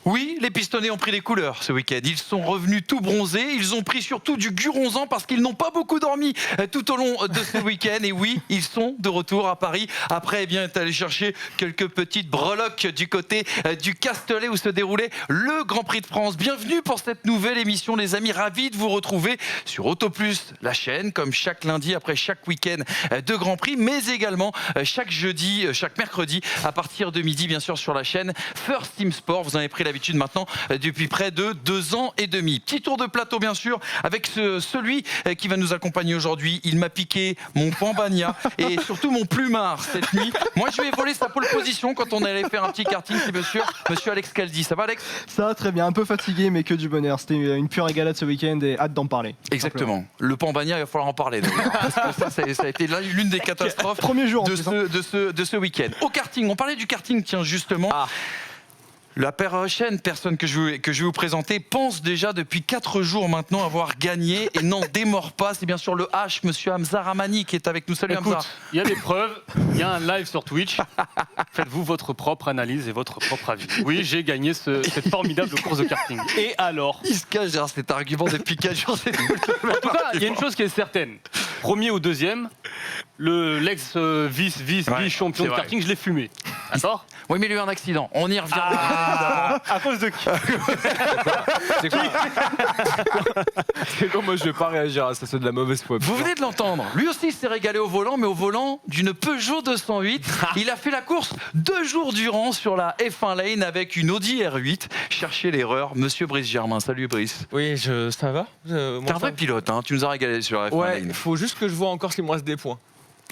Oui, les pistonnés ont pris les couleurs ce week-end. Ils sont revenus tout bronzés. Ils ont pris surtout du guronzan parce qu'ils n'ont pas beaucoup dormi tout au long de ce week-end. Et oui, ils sont de retour à Paris. Après, être allés chercher quelques petites breloques du côté du Castellet où se déroulait le Grand Prix de France. Bienvenue pour cette nouvelle émission, les amis. Ravis de vous retrouver sur Auto Plus, la chaîne, comme chaque lundi après chaque week-end de Grand Prix, mais également chaque jeudi, chaque mercredi à partir de midi, bien sûr, sur la chaîne First Team Sport. Vous en avez pris l'habitude maintenant depuis près de 2 ans et demi. Petit tour de plateau bien sûr avec celui qui va nous accompagner aujourd'hui. Il m'a piqué mon Pambagna et surtout mon plumard cette nuit. Moi je lui ai volé sa pole position quand on allait faire un petit karting. C'est monsieur Alex Caldi. Ça va Alex? Ça va très bien, un peu fatigué mais que du bonheur. C'était une pure régalade ce week-end et hâte d'en parler. Exactement. Simplement. Le Pambagna, il va falloir en parler. Parce que ça a été l'une des catastrophes Premier jour de ce week-end. Au karting, on parlait du karting, tiens justement. La prochaine personne que je vais vous présenter pense déjà depuis 4 jours maintenant avoir gagné et n'en démord pas. C'est bien sûr le H, monsieur Hamza Ramani, qui est avec nous. Salut Hamza. Il y a des preuves, il y a un live sur Twitch. Faites-vous votre propre analyse et votre propre avis. Oui, j'ai gagné cette formidable course de karting. Et alors? Il se cache derrière cet argument depuis 4 jours. En tout cas, il y a une chose qui est certaine. Premier ou deuxième, l'ex-vice-champion de karting, je l'ai fumé. D'accord? Oui, mais il a eu un accident. On y revient. À cause de qui? C'est quoi? Moi je vais pas réagir à ça, c'est de la mauvaise foi. Vous venez de l'entendre. Lui aussi s'est régalé au volant, mais au volant d'une Peugeot 208. Il a fait la course 2 jours durant sur la F1 Lane avec une Audi R8. Cherchez l'erreur, monsieur Brice Germain. Salut Brice. Oui, ça va. T'es un vrai pilote, hein. Tu nous as régalé sur la F1 Ouais, Lane. il faut juste que je vois encore s'il me reste des points.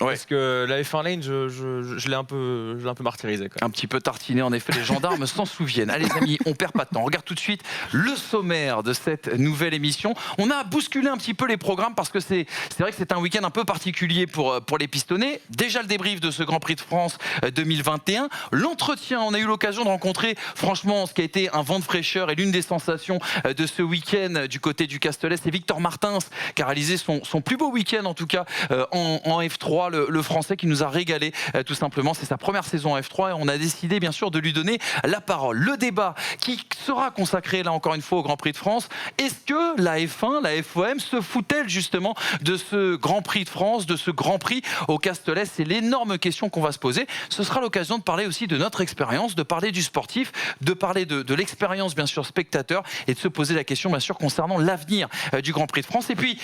Ouais. Parce que la F1 Lane, je l'ai un peu martyrisé. Quand même. Un petit peu tartiné, en effet, les gendarmes s'en souviennent. Allez les amis, on perd pas de temps. On regarde tout de suite le sommaire de cette nouvelle émission. On a bousculé un petit peu les programmes parce que c'est vrai que c'est un week-end un peu particulier pour les pistonnés. Déjà le débrief de ce Grand Prix de France 2021. L'entretien, on a eu l'occasion de rencontrer franchement ce qui a été un vent de fraîcheur et l'une des sensations de ce week-end du côté du Castellet. C'est Victor Martins qui a réalisé son plus beau week-end en tout cas en F3. Le Français qui nous a régalé tout simplement. C'est sa première saison en F3 et on a décidé bien sûr de lui donner la parole. Le débat qui sera consacré là encore une fois au Grand Prix de France. Est-ce que la F1, la FOM se fout-elle justement de ce Grand Prix de France, de ce Grand Prix au Castellet? C'est l'énorme question qu'on va se poser. Ce sera l'occasion de parler aussi de notre expérience, de parler du sportif, de parler de l'expérience bien sûr spectateur et de se poser la question bien sûr concernant l'avenir du Grand Prix de France. Et puis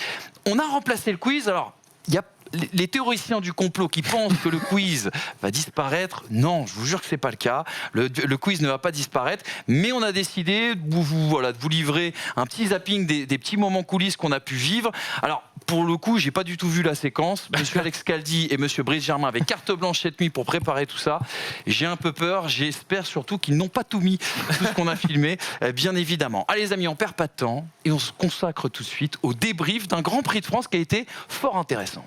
on a remplacé le quiz. Alors il y a les théoriciens du complot qui pensent que le quiz va disparaître, non, je vous jure que c'est pas le cas. Le quiz ne va pas disparaître, mais on a décidé de vous livrer un petit zapping des petits moments coulisses qu'on a pu vivre. Alors, pour le coup, j'ai pas du tout vu la séquence. Monsieur Alex Caldi et monsieur Brice Germain avaient carte blanche cette nuit pour préparer tout ça. J'ai un peu peur, j'espère surtout qu'ils n'ont pas tout mis, tout ce qu'on a filmé, bien évidemment. Allez les amis, on perd pas de temps et on se consacre tout de suite au débrief d'un Grand Prix de France qui a été fort intéressant.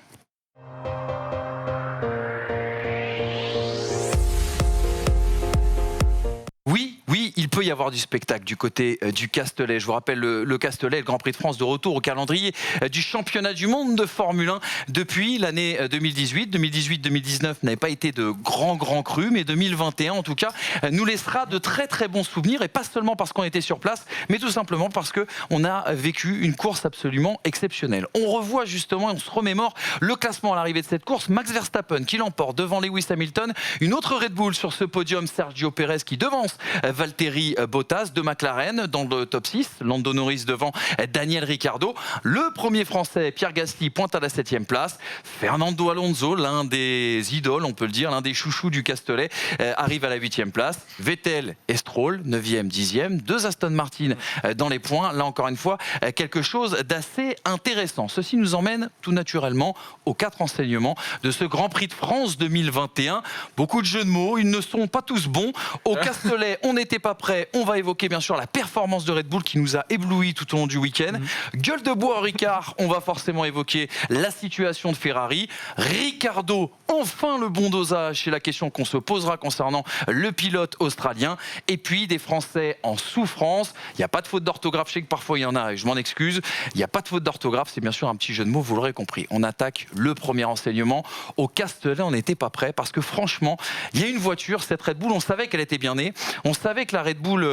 Oui, il peut y avoir du spectacle du côté du Castellet. Je vous rappelle le Castellet, le Grand Prix de France de retour au calendrier du championnat du monde de Formule 1 depuis l'année 2018. 2018-2019 n'avait pas été de grands crus, mais 2021 en tout cas nous laissera de très très bons souvenirs et pas seulement parce qu'on était sur place, mais tout simplement parce qu'on a vécu une course absolument exceptionnelle. On revoit justement et on se remémore le classement à l'arrivée de cette course. Max Verstappen qui l'emporte devant Lewis Hamilton, une autre Red Bull sur ce podium, Sergio Pérez qui devance Valtteri Bottas de McLaren dans le top 6, Lando Norris devant Daniel Ricciardo. Le premier français, Pierre Gasly, pointe à la 7e place. Fernando Alonso, l'un des idoles, on peut le dire, l'un des chouchous du Castellet, arrive à la 8e place. Vettel et Stroll, 9e, 10e. 2 Aston Martin dans les points. Là encore une fois, quelque chose d'assez intéressant. Ceci nous emmène tout naturellement aux 4 enseignements de ce Grand Prix de France 2021. Beaucoup de jeux de mots, ils ne sont pas tous bons. Au Castellet, on n'était pas prêt après, on va évoquer bien sûr la performance de Red Bull qui nous a éblouis tout au long du week-end. Gueule de bois Ricard, on va forcément évoquer la situation de Ferrari. Ricardo, enfin le bon dosage, c'est la question qu'on se posera concernant le pilote australien. Et puis des Français en souffrance. Il n'y a pas de faute d'orthographe, je sais que parfois il y en a et je m'en excuse. Il n'y a pas de faute d'orthographe, c'est bien sûr un petit jeu de mots, vous l'aurez compris. On attaque le premier enseignement. Au Castellet, on n'était pas prêt parce que franchement, il y a une voiture, cette Red Bull, on savait qu'elle était bien née. On savait que la Red Bull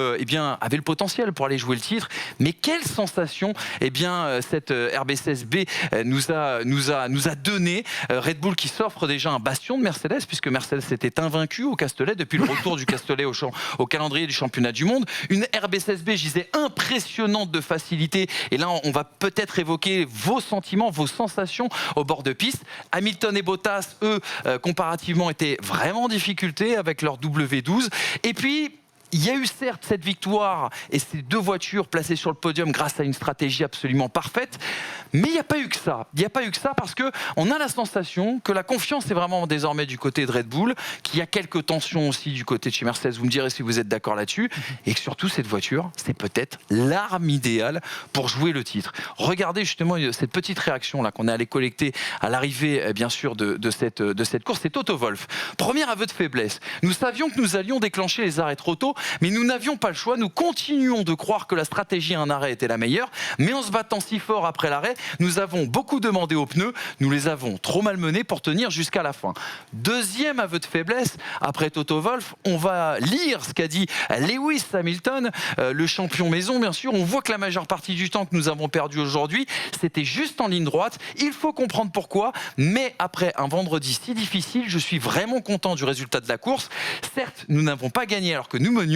avait le potentiel pour aller jouer le titre. Mais quelle sensation cette RB16B nous a donné. Red Bull qui s'offre déjà un bastion de Mercedes, puisque Mercedes était invaincu au Castellet depuis le retour du Castellet au calendrier du championnat du monde. Une RB16B, je disais, impressionnante de facilité. Et là, on va peut-être évoquer vos sentiments, vos sensations au bord de piste. Hamilton et Bottas, eux, comparativement, étaient vraiment en difficulté avec leur W12. Et puis, il y a eu certes cette victoire et ces deux voitures placées sur le podium grâce à une stratégie absolument parfaite, mais il n'y a pas eu que ça. Il n'y a pas eu que ça parce qu'on a la sensation que la confiance est vraiment désormais du côté de Red Bull, qu'il y a quelques tensions aussi du côté de chez Mercedes, vous me direz si vous êtes d'accord là-dessus, et que surtout cette voiture, c'est peut-être l'arme idéale pour jouer le titre. Regardez justement cette petite réaction là qu'on est allé collecter à l'arrivée bien sûr de cette course, c'est Toto Wolff. Premier aveu de faiblesse. Nous savions que nous allions déclencher les arrêts trop tôt, mais nous n'avions pas le choix. Nous continuons de croire que la stratégie à un arrêt était la meilleure, mais en se battant si fort après l'arrêt, nous avons beaucoup demandé aux pneus, nous les avons trop malmenés pour tenir jusqu'à la fin. Deuxième aveu de faiblesse, après Toto Wolff, on va lire ce qu'a dit Lewis Hamilton, le champion maison bien sûr. On voit que la majeure partie du temps que nous avons perdu aujourd'hui, c'était juste en ligne droite. Il faut comprendre pourquoi, mais après un vendredi si difficile, je suis vraiment content du résultat de la course. Certes, nous n'avons pas gagné alors que nous menions,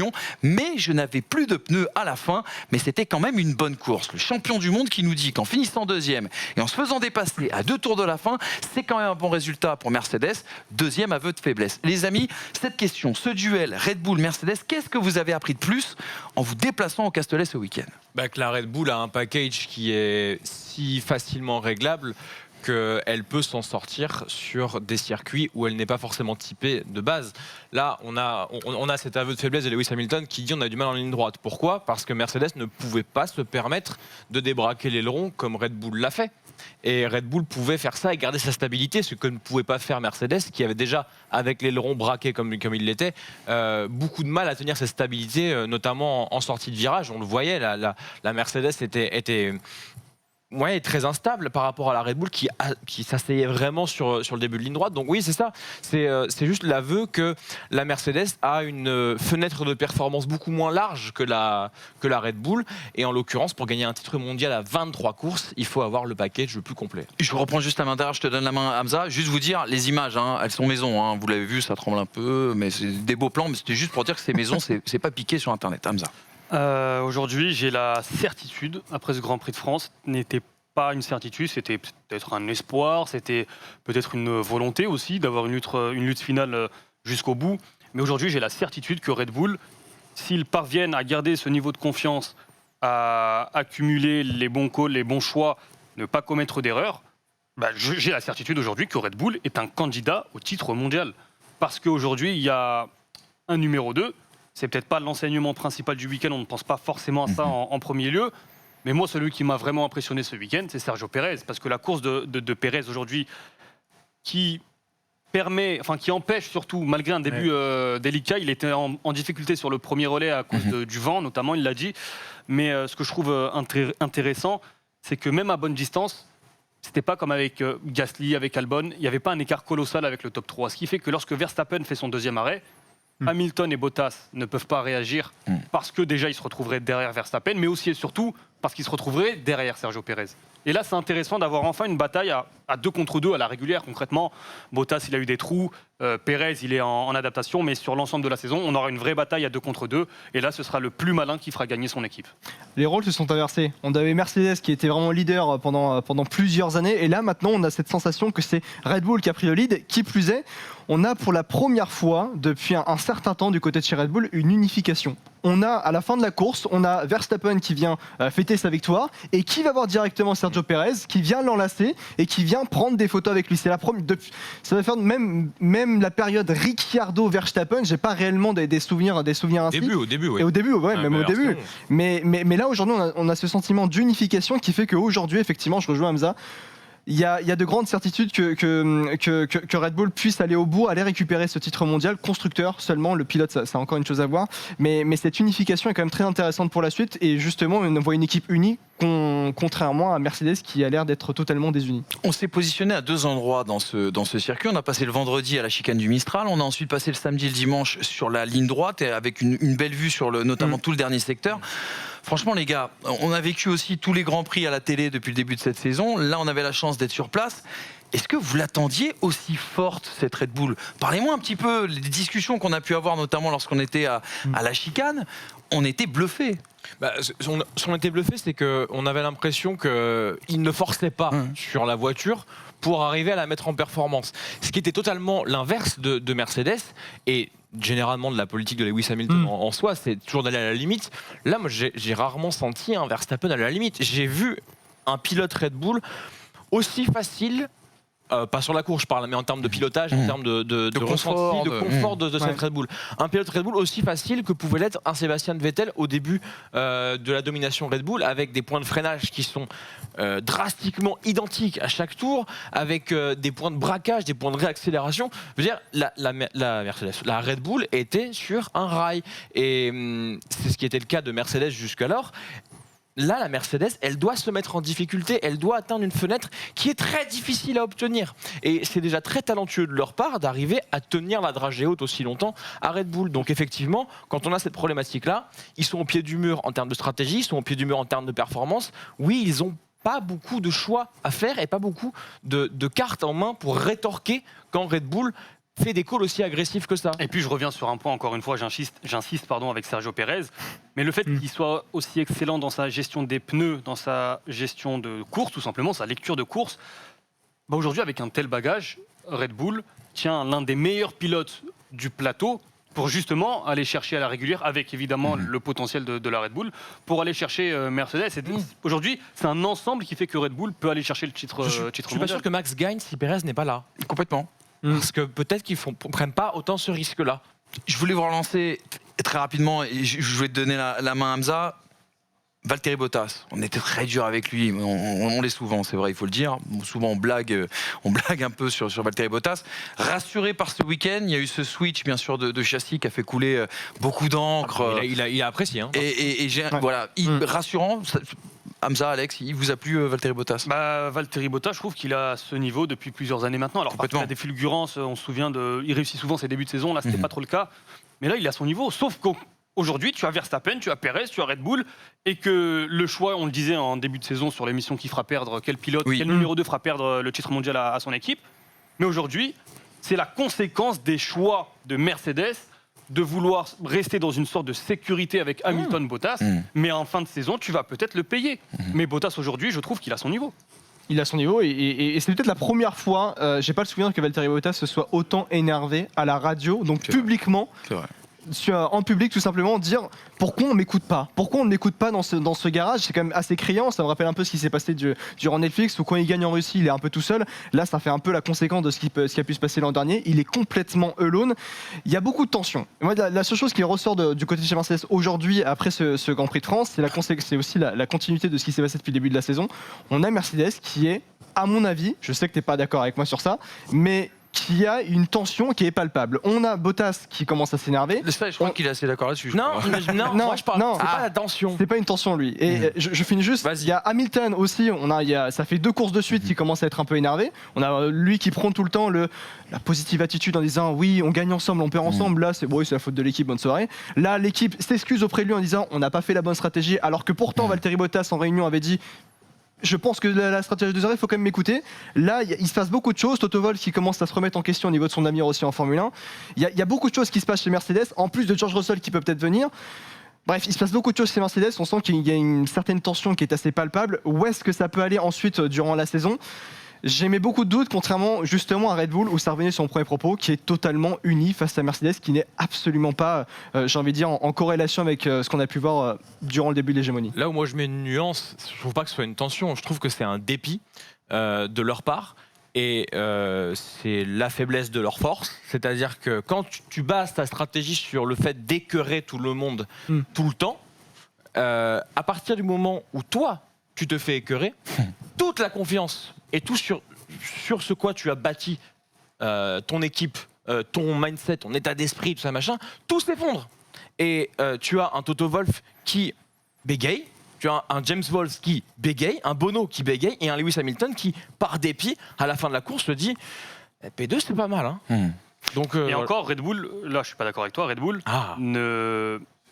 mais je n'avais plus de pneus à la fin, mais c'était quand même une bonne course. Le champion du monde qui nous dit qu'en finissant deuxième et en se faisant dépasser à 2 tours de la fin, c'est quand même un bon résultat pour Mercedes. Deuxième aveu de faiblesse. Les amis, cette question, ce duel Red Bull-Mercedes, qu'est-ce que vous avez appris de plus en vous déplaçant au Castellet ce week-end ? Que la Red Bull a un package qui est si facilement réglable qu'elle peut s'en sortir sur des circuits où elle n'est pas forcément typée de base. Là, on a cet aveu de faiblesse de Lewis Hamilton qui dit on a du mal en ligne droite. Pourquoi ? Parce que Mercedes ne pouvait pas se permettre de débraquer l'aileron comme Red Bull l'a fait. Et Red Bull pouvait faire ça et garder sa stabilité, ce que ne pouvait pas faire Mercedes, qui avait déjà, avec l'aileron braqué comme il l'était, beaucoup de mal à tenir cette stabilité, notamment en sortie de virage. On le voyait, la Mercedes était très instable par rapport à la Red Bull qui s'asseyait vraiment sur le début de ligne droite. Donc oui, c'est ça. C'est juste l'aveu que la Mercedes a une fenêtre de performance beaucoup moins large que la Red Bull. Et en l'occurrence, pour gagner un titre mondial à 23 courses, il faut avoir le package le plus complet. Je reprends juste la main derrière, je te donne la main Hamza. Juste vous dire, les images, elles sont maison. Vous l'avez vu, ça tremble un peu, mais c'est des beaux plans. Mais c'était juste pour dire que c'est maison, c'est pas piqué sur Internet. Hamza. Aujourd'hui, j'ai la certitude, après ce Grand Prix de France, n'était pas une certitude, c'était peut-être un espoir, c'était peut-être une volonté aussi d'avoir une lutte finale jusqu'au bout. Mais aujourd'hui, j'ai la certitude que Red Bull, s'ils parviennent à garder ce niveau de confiance, à accumuler les bons calls, les bons choix, ne pas commettre d'erreurs, j'ai la certitude aujourd'hui que Red Bull est un candidat au titre mondial. Parce qu'aujourd'hui, il y a un numéro 2. C'est peut-être pas l'enseignement principal du week-end, on ne pense pas forcément à ça en premier lieu. Mais moi, celui qui m'a vraiment impressionné ce week-end, c'est Sergio Pérez. Parce que la course de Pérez aujourd'hui, qui empêche surtout, malgré un début délicat, il était en difficulté sur le premier relais à cause du vent, notamment, il l'a dit. Mais ce que je trouve intéressant, c'est que même à bonne distance, c'était pas comme avec Gasly, avec Albon, il n'y avait pas un écart colossal avec le top 3. Ce qui fait que lorsque Verstappen fait son deuxième arrêt, Hamilton et Bottas ne peuvent pas réagir parce que déjà ils se retrouveraient derrière Verstappen, mais aussi et surtout parce qu'ils se retrouveraient derrière Sergio Pérez. Et là, c'est intéressant d'avoir enfin une bataille à 2 contre 2 à la régulière. Concrètement, Bottas, il a eu des trous, Pérez, il est en adaptation, mais sur l'ensemble de la saison, on aura une vraie bataille à 2 contre 2. Et là, ce sera le plus malin qui fera gagner son équipe. Les rôles se sont inversés. On avait Mercedes qui était vraiment leader pendant plusieurs années. Et là, maintenant, on a cette sensation que c'est Red Bull qui a pris le lead. Qui plus est, on a pour la première fois, depuis un certain temps, du côté de chez Red Bull, une unification. on a à la fin de la course, on a Verstappen qui vient fêter sa victoire et qui va voir directement Sergio Pérez, qui vient l'enlacer et qui vient prendre des photos avec lui. C'est la première. Ça va faire même la période Ricciardo-Verstappen. J'ai pas réellement des souvenirs ainsi. Au début, oui. Et au début, ouais, même au début. Mais là aujourd'hui, on a ce sentiment d'unification qui fait qu'aujourd'hui, effectivement, je rejoins Hamza. Il y a de grandes certitudes que Red Bull puisse aller au bout, aller récupérer ce titre mondial. Constructeur seulement, le pilote, ça a encore une chose à voir. Mais cette unification est quand même très intéressante pour la suite. Et justement, on voit une équipe unie, contrairement à Mercedes qui a l'air d'être totalement désunie. On s'est positionné à 2 endroits dans ce circuit. On a passé le vendredi à la chicane du Mistral. On a ensuite passé le samedi et le dimanche sur la ligne droite, avec une belle vue sur notamment tout le dernier secteur. Franchement, les gars, on a vécu aussi tous les Grands Prix à la télé depuis le début de cette saison. Là, on avait la chance d'être sur place. Est-ce que vous l'attendiez aussi forte, cette Red Bull ? Parlez-moi un petit peu des discussions qu'on a pu avoir, notamment lorsqu'on était à la chicane. On était bluffés. Ce qu'on était bluffé, c'est qu'on avait l'impression qu'il ne forçait pas sur la voiture pour arriver à la mettre en performance. Ce qui était totalement l'inverse de Mercedes et généralement de la politique de Lewis Hamilton en soi, c'est toujours d'aller à la limite. Là, moi, j'ai rarement senti un Verstappen aller à la limite. J'ai vu un pilote Red Bull aussi facile. Pas sur la course, je parle, mais en termes de pilotage, en termes de ressenti, de confort de cette Red Bull. Un pilote Red Bull aussi facile que pouvait l'être un Sébastien Vettel au début de la domination Red Bull, avec des points de freinage qui sont drastiquement identiques à chaque tour, avec des points de braquage, des points de réaccélération. Je veux dire, la Red Bull était sur un rail. Et c'est ce qui était le cas de Mercedes jusqu'alors. Là, la Mercedes, elle doit se mettre en difficulté, elle doit atteindre une fenêtre qui est très difficile à obtenir. Et c'est déjà très talentueux de leur part d'arriver à tenir la dragée haute aussi longtemps à Red Bull. Donc effectivement, quand on a cette problématique-là, ils sont au pied du mur en termes de stratégie, ils sont au pied du mur en termes de performance. Oui, ils ont pas beaucoup de choix à faire et pas beaucoup de cartes en main pour rétorquer quand Red Bull fait des calls aussi agressifs que ça. Et puis je reviens sur un point, encore une fois, j'insiste avec Sergio Pérez, mais le fait qu'il soit aussi excellent dans sa gestion des pneus, dans sa gestion de course, tout simplement, sa lecture de course, aujourd'hui avec un tel bagage, Red Bull tient l'un des meilleurs pilotes du plateau pour justement aller chercher à la régulière, avec évidemment le potentiel de la Red Bull, pour aller chercher Mercedes. Et aujourd'hui, c'est un ensemble qui fait que Red Bull peut aller chercher le titre mondial. Je suis pas sûr que Max gagne si Pérez n'est pas là. Complètement. Parce que peut-être qu'ils ne prennent pas autant ce risque-là. Je voulais vous relancer très rapidement et je vais te donner la main à Hamza. Valtteri Bottas, on était très dur avec lui, on l'est souvent, c'est vrai, il faut le dire. Souvent on blague un peu sur Valtteri Bottas. Rassuré par ce week-end, il y a eu ce switch bien sûr de châssis qui a fait couler beaucoup d'encre. Il a apprécié. Hein. Voilà, rassurant. Hamza, Alex, il vous a plu Valtteri Bottas ? Valtteri Bottas, je trouve qu'il a ce niveau depuis plusieurs années maintenant. Alors parfois il a des fulgurances, on se souvient il réussit souvent ses débuts de saison, là c'était pas trop le cas. Mais là il a son niveau, sauf qu'aujourd'hui tu as Verstappen, tu as Perez, tu as Red Bull, et que le choix, on le disait en début de saison sur l'émission qui fera perdre quel pilote, quel numéro 2 fera perdre le titre mondial à son équipe. Mais aujourd'hui, c'est la conséquence des choix de Mercedes de vouloir rester dans une sorte de sécurité avec Hamilton-Bottas, mais en fin de saison, tu vas peut-être le payer. Mais Bottas, aujourd'hui, je trouve qu'il a son niveau. Il a son niveau et c'est peut-être la première fois, j'ai pas le souvenir que Valtteri Bottas se soit autant énervé à la radio, donc publiquement. C'est vrai. En public, tout simplement dire pourquoi on m'écoute pas, pourquoi on ne m'écoute pas dans ce garage. C'est quand même assez criant, ça me rappelle un peu ce qui s'est passé durant Netflix où quand il gagne en Russie il est un peu tout seul. Là ça fait un peu la conséquence de ce qui a pu se passer l'an dernier. Il est complètement alone, il y a beaucoup de tensions. Moi, la seule chose qui ressort du côté de chez Mercedes aujourd'hui après ce Grand Prix de France, c'est aussi la continuité de ce qui s'est passé depuis le début de la saison. On a Mercedes qui est, à mon avis, je sais que tu n'es pas d'accord avec moi sur ça, mais qui a une tension qui est palpable. On a Bottas qui commence à s'énerver. Je crois qu'il est assez d'accord là-dessus. Non, moi je parle. C'est pas la tension. C'est pas une tension lui. Et je finis juste. Il y a Hamilton aussi. Ça fait 2 courses de suite qui commence à être un peu énervé. On a lui qui prend tout le temps la positive attitude en disant oui, on gagne ensemble, on perd ensemble. Là, c'est la faute de l'équipe. Bonne soirée. Là, l'équipe s'excuse auprès de lui en disant on n'a pas fait la bonne stratégie, alors que pourtant Valtteri Bottas en réunion avait dit je pense que la stratégie de Zeré, il faut quand même m'écouter. Là, il se passe beaucoup de choses. Toto Wolff qui commence à se remettre en question au niveau de son avenir aussi en Formule 1. Il y a beaucoup de choses qui se passent chez Mercedes, en plus de George Russell qui peut peut-être venir. Bref, il se passe beaucoup de choses chez Mercedes. On sent qu'il y a une certaine tension qui est assez palpable. Où est-ce que ça peut aller ensuite durant la saison ? J'aimais beaucoup de doutes, contrairement justement à Red Bull, où ça revenait sur mon premier propos, qui est totalement uni face à Mercedes, qui n'est absolument pas, j'ai envie de dire, en corrélation avec ce qu'on a pu voir durant le début de l'hégémonie. Là où moi je mets une nuance, je trouve pas que ce soit une tension, je trouve que c'est un dépit de leur part. Et c'est la faiblesse de leur force, c'est-à-dire que quand tu bases ta stratégie sur le fait d'écœurer tout le monde tout le temps, à partir du moment où toi, tu te fais écœurer, toute la confiance et tout sur ce quoi tu as bâti ton équipe, ton mindset, ton état d'esprit, tout ça machin, tout s'effondre. Et tu as un Toto Wolff qui bégaye, tu as un James Wolff qui bégaye, un Bono qui bégaye et un Lewis Hamilton qui, par dépit, à la fin de la course, se dit P2 c'est pas mal. Hein. Donc, et encore, Red Bull, là je suis pas d'accord avec toi, Red Bull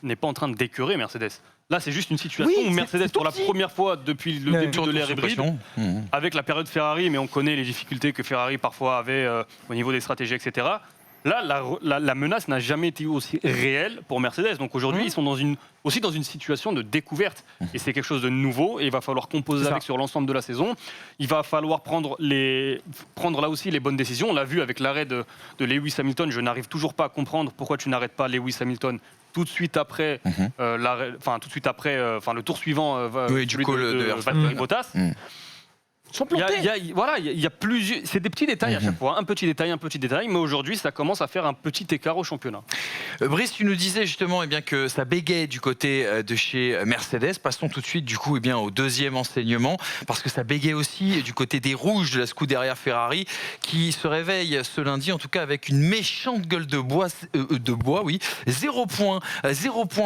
n'est pas en train d'écœurer Mercedes. Là, c'est juste une situation où Mercedes, pour la première fois depuis le début de l'ère hybride, avec la période Ferrari, mais on connaît les difficultés que Ferrari parfois avait au niveau des stratégies, etc. Là, la menace n'a jamais été aussi réelle pour Mercedes. Donc aujourd'hui, ils sont aussi dans une situation de découverte. Et c'est quelque chose de nouveau. Et il va falloir composer avec sur l'ensemble de la saison. Il va falloir prendre là aussi les bonnes décisions. On l'a vu avec l'arrêt de Lewis Hamilton. Je n'arrive toujours pas à comprendre pourquoi tu n'arrêtes pas Lewis Hamilton tout de suite après, le tour suivant du call de Valtteri Bottas. Sont plantés. Il y a plusieurs. C'est des petits détails à chaque fois, un petit détail, mais aujourd'hui ça commence à faire un petit écart au championnat. Brice, tu nous disais justement que ça bégayait du côté de chez Mercedes. Passons tout de suite du coup au deuxième enseignement, parce que ça bégayait aussi du côté des rouges de la Scuderia Ferrari, qui se réveille ce lundi en tout cas avec une méchante gueule de bois, 0 point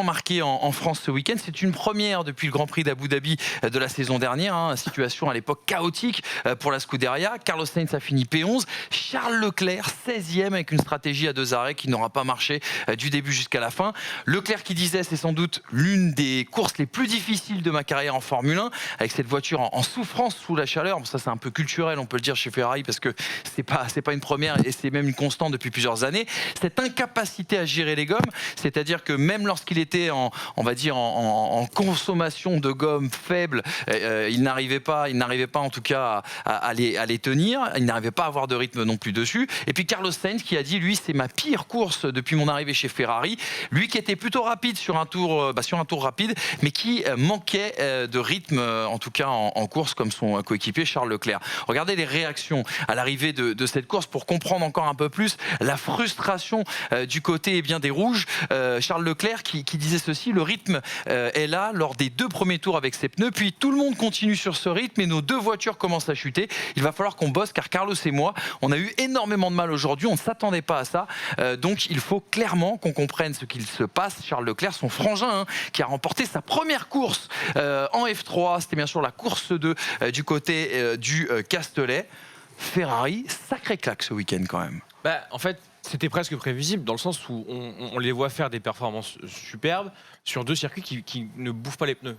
marqué en France ce week-end. C'est une première depuis le Grand Prix d'Abu Dhabi de la saison dernière, situation à l'époque chaotique pour la Scuderia. Carlos Sainz a fini P11, Charles Leclerc 16e avec une stratégie à 2 arrêts qui n'aura pas marché du début jusqu'à la fin. Leclerc qui disait c'est sans doute l'une des courses les plus difficiles de ma carrière en Formule 1, avec cette voiture en souffrance sous la chaleur. Bon, ça c'est un peu culturel, on peut le dire chez Ferrari, parce que c'est pas une première et c'est même une constante depuis plusieurs années. Cette incapacité à gérer les gommes, c'est-à-dire que même lorsqu'il était en consommation de gomme faible, il n'arrivait pas en tout cas à les tenir. Il n'arrivait pas à avoir de rythme non plus dessus. Et puis Carlos Sainz qui a dit lui c'est ma pire course depuis mon arrivée chez Ferrari. Lui qui était plutôt rapide sur un tour rapide, mais qui manquait de rythme en tout cas en course comme son coéquipier Charles Leclerc. Regardez les réactions à l'arrivée de cette course pour comprendre encore un peu plus la frustration du côté des rouges. Charles Leclerc qui disait ceci: le rythme est là lors des 2 premiers tours avec ses pneus, puis tout le monde continue sur ce rythme et nos 2 voitures commencent à chuter. Il va falloir qu'on bosse car Carlos et moi, on a eu énormément de mal aujourd'hui, on ne s'attendait pas à ça. Donc il faut clairement qu'on comprenne ce qu'il se passe. Charles Leclerc, son frangin, qui a remporté sa première course en F3, c'était bien sûr la course 2 du côté du Castellet. Ferrari, sacré claque ce week-end quand même. En fait, c'était presque prévisible dans le sens où on les voit faire des performances superbes sur 2 circuits qui ne bouffent pas les pneus,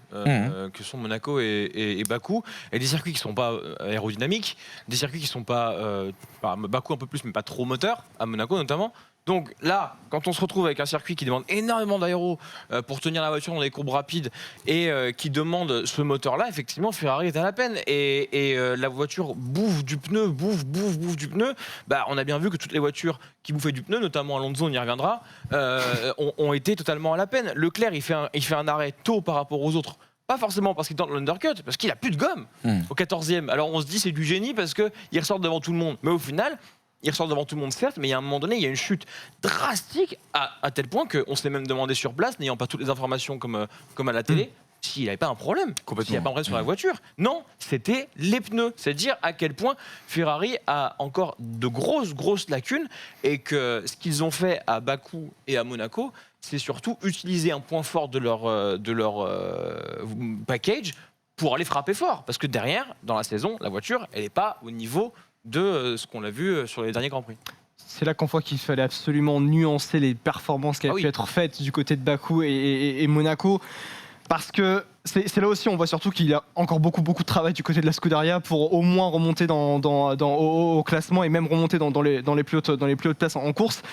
que sont Monaco et Bakou, et des circuits qui ne sont pas aérodynamiques, des circuits qui ne sont pas, Bakou un peu plus, mais pas trop moteur, à Monaco notamment. Donc là, quand on se retrouve avec un circuit qui demande énormément d'aéro pour tenir la voiture dans des courbes rapides et qui demande ce moteur-là, effectivement, Ferrari est à la peine. Et la voiture bouffe du pneu, bouffe du pneu. On a bien vu que toutes les voitures qui bouffaient du pneu, notamment Alonso, on y reviendra, ont été totalement à la peine. Leclerc, il fait un arrêt tôt par rapport aux autres. Pas forcément parce qu'il tente l'undercut, parce qu'il a plus de gomme au 14e. Alors on se dit c'est du génie parce qu'il ressort devant tout le monde. Mais au final, il ressort devant tout le monde, certes, mais il y a un moment donné, il y a une chute drastique à tel point qu'on s'est même demandé sur place, n'ayant pas toutes les informations comme à la télé, s'il n'avait pas un problème, s'il n'y avait pas un problème sur la voiture. Non, c'était les pneus. C'est dire à quel point Ferrari a encore de grosses lacunes et que ce qu'ils ont fait à Bakou et à Monaco, c'est surtout utiliser un point fort de leur package pour aller frapper fort. Parce que derrière, dans la saison, la voiture, elle n'est pas au niveau de ce qu'on a vu sur les derniers Grands Prix. C'est là qu'on voit qu'il fallait absolument nuancer les performances qui avaient pu être faites du côté de Bakou et Monaco. Parce que c'est là aussi, on voit surtout qu'il y a encore beaucoup de travail du côté de la Scuderia pour au moins remonter au classement et même remonter dans les plus hautes places en course.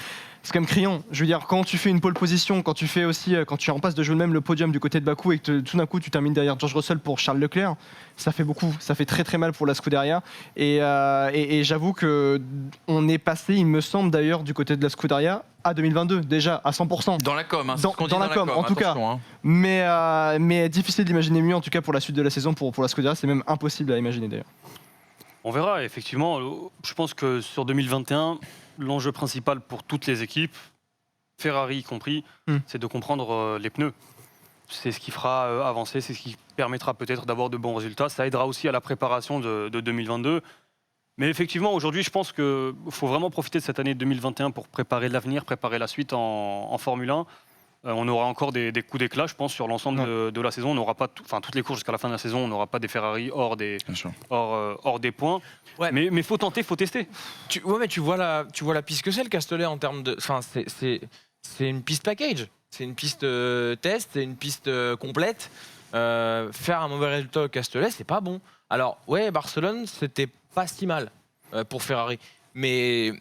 c'est quand même criant. Je veux dire, quand tu fais une pole position, quand tu fais aussi, quand tu es en passe de jouer même le podium du côté de Bakou et que tout d'un coup tu termines derrière George Russell pour Charles Leclerc, ça fait beaucoup, ça fait très très mal pour la Scuderia. Et j'avoue que on est passé, il me semble d'ailleurs, du côté de la Scuderia à 2022 déjà à 100%. Dans la com, hein, c'est Dans- ce qu'on dit dans la com, en tout cas. attention, hein. Mais difficile d'imaginer mieux en tout cas pour la suite de la saison pour la Scuderia, c'est même impossible à imaginer d'ailleurs. On verra, effectivement. Je pense que sur 2021, l'enjeu principal pour toutes les équipes, Ferrari y compris, c'est de comprendre les pneus. C'est ce qui fera avancer, c'est ce qui permettra peut-être d'avoir de bons résultats. Ça aidera aussi à la préparation de 2022. Mais effectivement, aujourd'hui, je pense qu'il faut vraiment profiter de cette année 2021 pour préparer l'avenir, préparer la suite en Formule 1. On aura encore des coups d'éclat, je pense, sur l'ensemble de la saison. On n'aura pas, toutes les courses jusqu'à la fin de la saison, on n'aura pas des Ferrari hors des points. Ouais. Mais faut tenter, faut tester. Mais tu vois la piste que c'est, le Castellet, en termes de. Enfin, c'est une piste package. C'est une piste test, c'est une piste complète. Faire un mauvais résultat au Castellet, c'est pas bon. Alors, ouais, Barcelone, c'était pas si mal pour Ferrari. Mais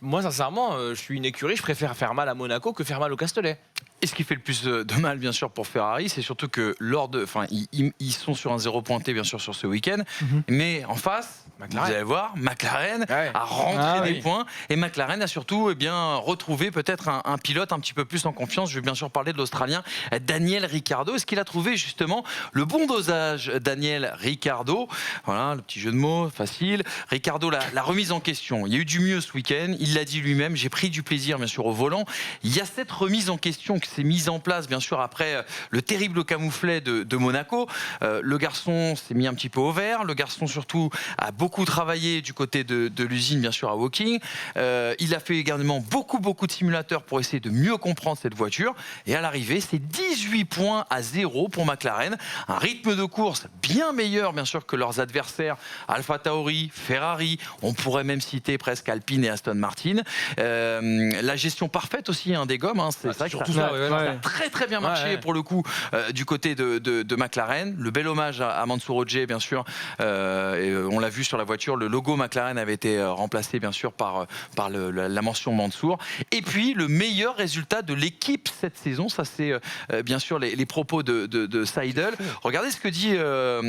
moi, sincèrement, je suis une écurie, je préfère faire mal à Monaco que faire mal au Castellet. Et ce qui fait le plus de mal, bien sûr, pour Ferrari, c'est surtout que ils sont sur un 0 pointé, bien sûr, sur ce week-end. Mais en face, McLaren. vous allez voir, McLaren Ouais. a rentré des oui. points. Et McLaren a surtout retrouvé peut-être un pilote un petit peu plus en confiance. Je vais bien sûr parler de l'Australien Daniel Ricciardo. Est-ce qu'il a trouvé justement le bon dosage, Daniel Ricciardo? Voilà, le petit jeu de mots, facile. Ricciardo, la remise en question. Il y a eu du mieux ce week-end. Il l'a dit lui-même. J'ai pris du plaisir, bien sûr, au volant. Il y a cette remise en question qui s'est mise en place, bien sûr, après le terrible camouflet de Monaco. Le garçon s'est mis un petit peu au vert. Le garçon, surtout, a beaucoup travaillé du côté de l'usine, bien sûr, à Woking. Il a fait également beaucoup de simulateurs pour essayer de mieux comprendre cette voiture. Et à l'arrivée, c'est 18 points à 0 pour McLaren. Un rythme de course bien meilleur, bien sûr, que leurs adversaires Alpha Tauri, Ferrari. On pourrait même citer presque Alpine et Aston Martin. La gestion parfaite aussi des gommes. C'est vrai que surtout ça ça, ouais, a ouais. très bien marché Ouais. pour le coup du côté de McLaren. Le bel hommage à Mansour Ojeh, bien sûr. Et on l'a vu sur la voiture, le logo McLaren avait été remplacé bien sûr par la mention Mansour. Et puis le meilleur résultat de l'équipe cette saison, ça c'est bien sûr les propos de Seidel. Regardez ce que dit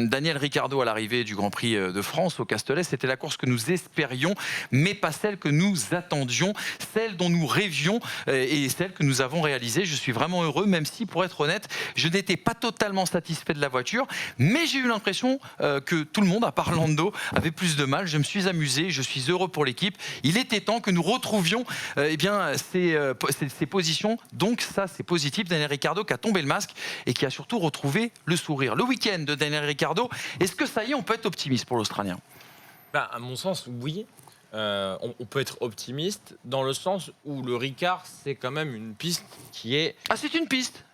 Daniel Ricciardo à l'arrivée du Grand Prix de France au Castellet. C'était la course que nous espérions, mais pas celle que nous attendions, celle dont nous rêvions et celle que nous avons réalisée. Je suis vraiment heureux, même si, pour être honnête, je n'étais pas totalement satisfait de la voiture, mais j'ai eu l'impression que tout le monde, à part Lando, avait plus de mal. Je me suis amusé, je suis heureux pour l'équipe. Il était temps que nous retrouvions ces positions. Donc ça, c'est positif. Daniel Ricciardo qui a tombé le masque et qui a surtout retrouvé le sourire. Le week-end de Daniel Ricciardo, est-ce que ça y est, on peut être optimiste pour l'Australien? À mon sens, oui. On peut être optimiste dans le sens où le Ricard, c'est quand même une piste qui est... Ah, c'est une piste.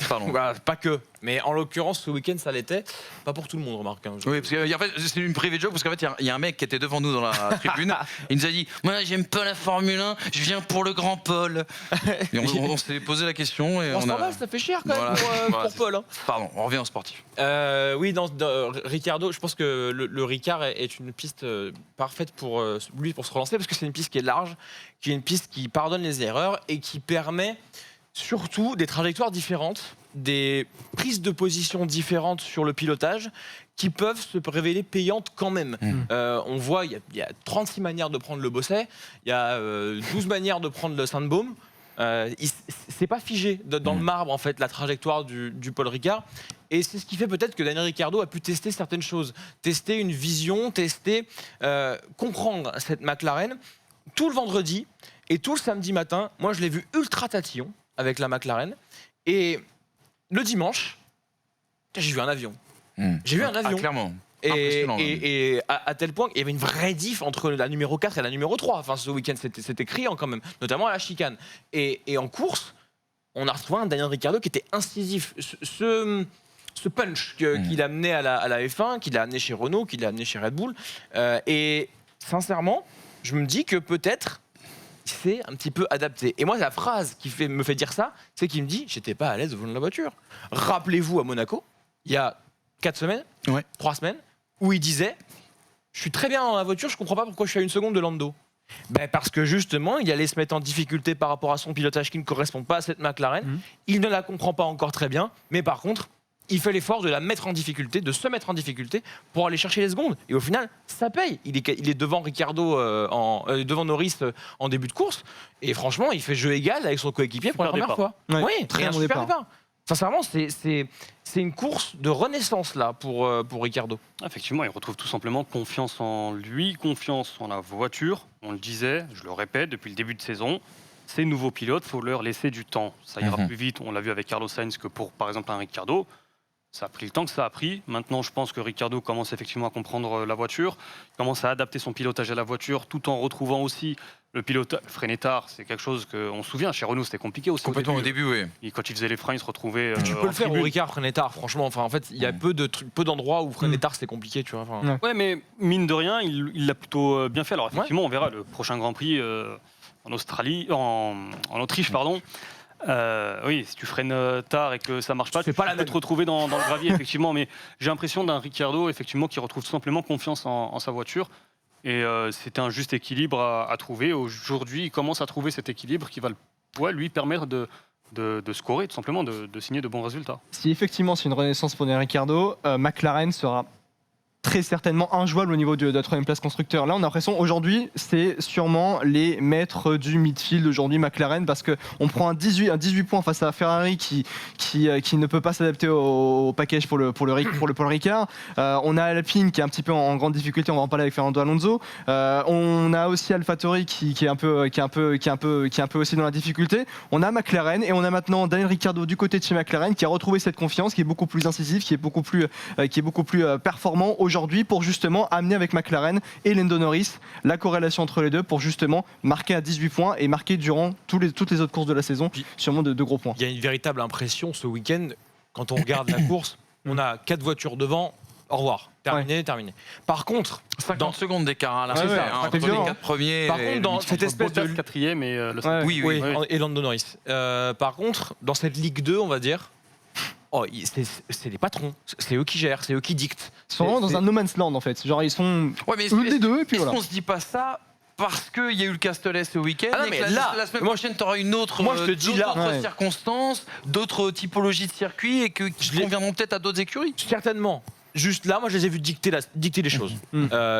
Pardon. Pas que. Mais en l'occurrence, ce week-end, ça l'était. Pas pour tout le monde, remarque. Oui, parce que en fait, c'est une private joke, parce qu'en fait, il y a un mec qui était devant nous dans la tribune. Il nous a dit: moi, j'aime pas la Formule 1, je viens pour le Grand Paul. Et on s'est posé la question. Et C'est normal, ça fait cher quand même pour Paul. Hein. Pardon, on revient au sportif. Oui, dans Ricciardo, je pense que le Ricard est une piste parfaite pour lui pour se relancer, parce que c'est une piste qui est large, qui est une piste qui pardonne les erreurs et qui permet surtout des trajectoires différentes, des prises de position différentes sur le pilotage qui peuvent se révéler payantes quand même. On voit, il y a 36 manières de prendre le Bosset, il y a 12 manières de prendre le Sandbaum. C'est pas figé dans le marbre, en fait, la trajectoire du Paul Ricard. Et c'est ce qui fait peut-être que Daniel Ricciardo a pu tester certaines choses, tester une vision, comprendre cette McLaren. Tout le vendredi et tout le samedi matin, moi je l'ai vu ultra tatillon avec la McLaren. Et le dimanche, j'ai vu un avion. J'ai vu un avion. Clairement. Et à tel point qu'il y avait une vraie diff entre la numéro 4 et la numéro 3. Enfin, ce week-end, c'était criant quand même, notamment à la chicane. Et en course, on a retrouvé un Daniel Ricciardo qui était incisif. Ce punch qu'il a amené à la F1, qu'il a amené chez Renault, qu'il a amené chez Red Bull. Et sincèrement, je me dis que peut-être c'est un petit peu adapté. Et moi, la phrase qui me fait dire ça, c'est qu'il me dit: j'étais pas à l'aise au volant de la voiture. Rappelez-vous à Monaco, il y a 4 semaines, 3 semaines, où il disait: je suis très bien dans la voiture, je comprends pas pourquoi je suis à 1 seconde de Lando. Parce que justement, il allait se mettre en difficulté par rapport à son pilotage qui ne correspond pas à cette McLaren. Il ne la comprend pas encore très bien, mais par contre, il fait l'effort de la mettre en difficulté, de se mettre en difficulté pour aller chercher les secondes. Et au final, ça paye. Il est devant Ricciardo, devant Norris en début de course. Et franchement, il fait jeu égal avec son coéquipier pour la première fois. Ouais, Oui, très un bon super départ. départ. Sincèrement, c'est une course de renaissance là pour Ricciardo. Effectivement, il retrouve tout simplement confiance en lui, confiance en la voiture. On le disait, je le répète, depuis le début de saison, ces nouveaux pilotes, il faut leur laisser du temps. Ça ira plus vite, on l'a vu avec Carlos Sainz, que pour, par exemple, un Ricciardo. Ça a pris le temps que ça a pris. Maintenant, je pense que Ricciardo commence effectivement à comprendre la voiture, commence à adapter son pilotage à la voiture, tout en retrouvant aussi le pilotage. Freiner tard, c'est quelque chose qu'on se souvient. Chez Renault, c'était compliqué aussi. Complètement au début, oui. Et quand il faisait les freins, il se retrouvait. Tu peux en le faire au tribune. Ricard, freiner tard, franchement. Enfin, en fait, il y a peu d'endroits où freiner tard, c'est compliqué, tu vois. Enfin, Ouais, mais mine de rien, il l'a plutôt bien fait. Alors effectivement, on verra le prochain Grand Prix en Autriche, pardon. Oui, si tu freines tard et que ça marche pas, tu peux te retrouver dans le gravier, effectivement. Mais j'ai l'impression d'un Ricciardo, effectivement, qui retrouve tout simplement confiance en sa voiture. Et c'était un juste équilibre à trouver. Aujourd'hui, il commence à trouver cet équilibre qui va lui permettre de scorer, tout simplement, de signer de bons résultats. Si effectivement c'est une renaissance pour Daniel Ricciardo, McLaren sera très certainement injouable au niveau de la troisième place constructeur. Là, on a l'impression aujourd'hui, c'est sûrement les maîtres du midfield aujourd'hui McLaren, parce que on prend un 18 points face à Ferrari qui ne peut pas s'adapter au package pour le Paul Ricard. On a Alpine qui est un petit peu en grande difficulté. On va en parler avec Fernando Alonso. On a aussi AlphaTauri qui est un peu aussi dans la difficulté. On a McLaren et on a maintenant Daniel Ricciardo du côté de chez McLaren qui a retrouvé cette confiance, qui est beaucoup plus incisif, qui est beaucoup plus performant aujourd'hui pour justement amener avec McLaren et Lando Norris la corrélation entre les deux pour justement marquer à 18 points et marquer durant toutes les autres courses de la saison sûrement de gros points. il y a une véritable impression ce week-end, quand on regarde la course, on a 4 voitures devant, au revoir, terminé. Par contre, 50 secondes d'écart à la Ouais, fin, ouais, entre c'est les violent. 4 premiers. Par et contre, le dans huitième. cette espèce de... Bottas quatrième et le Ouais. Oui. Et Lando Norris. Par contre, dans cette Ligue 2, on va dire, c'est les patrons, c'est eux qui gèrent, c'est eux qui dictent. Ils sont vraiment dans un no man's land en fait. Genre ils sont Ouais, mais eux des deux et puis est-ce voilà. qu'on se dit pas ça parce qu'il y a eu le Castellet ce week-end Ah non, et mais que là, la semaine moi, prochaine, tu auras une autre, moi, je te dis là, d'autres ouais. circonstances, d'autres typologies de circuits et qui conviendront peut-être à d'autres écuries. Certainement. Juste là, moi, je les ai vus dicter les choses.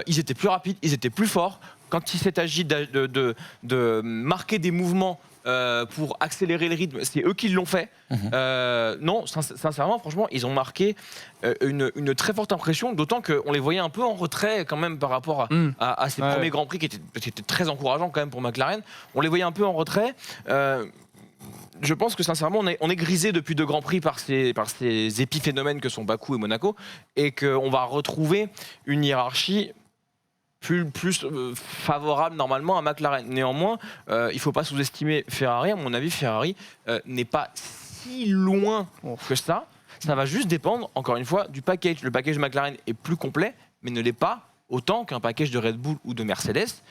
Ils étaient plus rapides, ils étaient plus forts. Quand il s'est agi de marquer des mouvements pour accélérer le rythme, c'est eux qui l'ont fait. Non, sincèrement, franchement, ils ont marqué une très forte impression, d'autant qu'on les voyait un peu en retrait quand même par rapport à ces premiers Grands Prix qui étaient très encourageants quand même pour McLaren. On les voyait un peu en retrait. Je pense que sincèrement, on est grisé depuis 2 Grands Prix par ces épiphénomènes que sont Bakou et Monaco, et qu'on va retrouver une hiérarchie plus favorable normalement à McLaren. Néanmoins, il ne faut pas sous-estimer Ferrari. À mon avis, Ferrari n'est pas si loin que ça. Ça va juste dépendre, encore une fois, du package. Le package McLaren est plus complet, mais ne l'est pas autant qu'un package de Red Bull ou de Mercedes.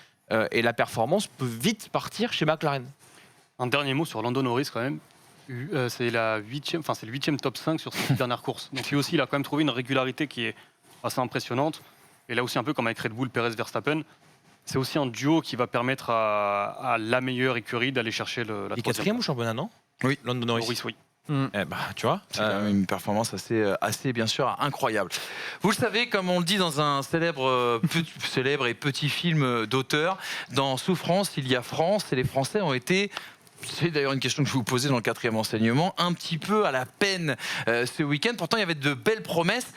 Et la performance peut vite partir chez McLaren. Un dernier mot sur Lando Norris quand même. C'est le 8e top 5 sur ses dernières courses. Donc lui aussi, il a quand même trouvé une régularité qui est assez impressionnante. Et là aussi, un peu comme avec Red Bull, Perez, Verstappen, c'est aussi un duo qui va permettre à la meilleure écurie d'aller chercher la Il est 3e. 4e au championnat, non? Oui. Lando Norris. Norris, oui. Tu vois, C'est quand même une performance assez bien sûr incroyable. Vous le savez, comme on le dit dans un célèbre et petit film d'auteur, dans Souffrance, il y a France, et les Français ont été... C'est d'ailleurs une question que je vais vous poser dans le 4e enseignement, un petit peu à la peine ce week-end. Pourtant, il y avait de belles promesses.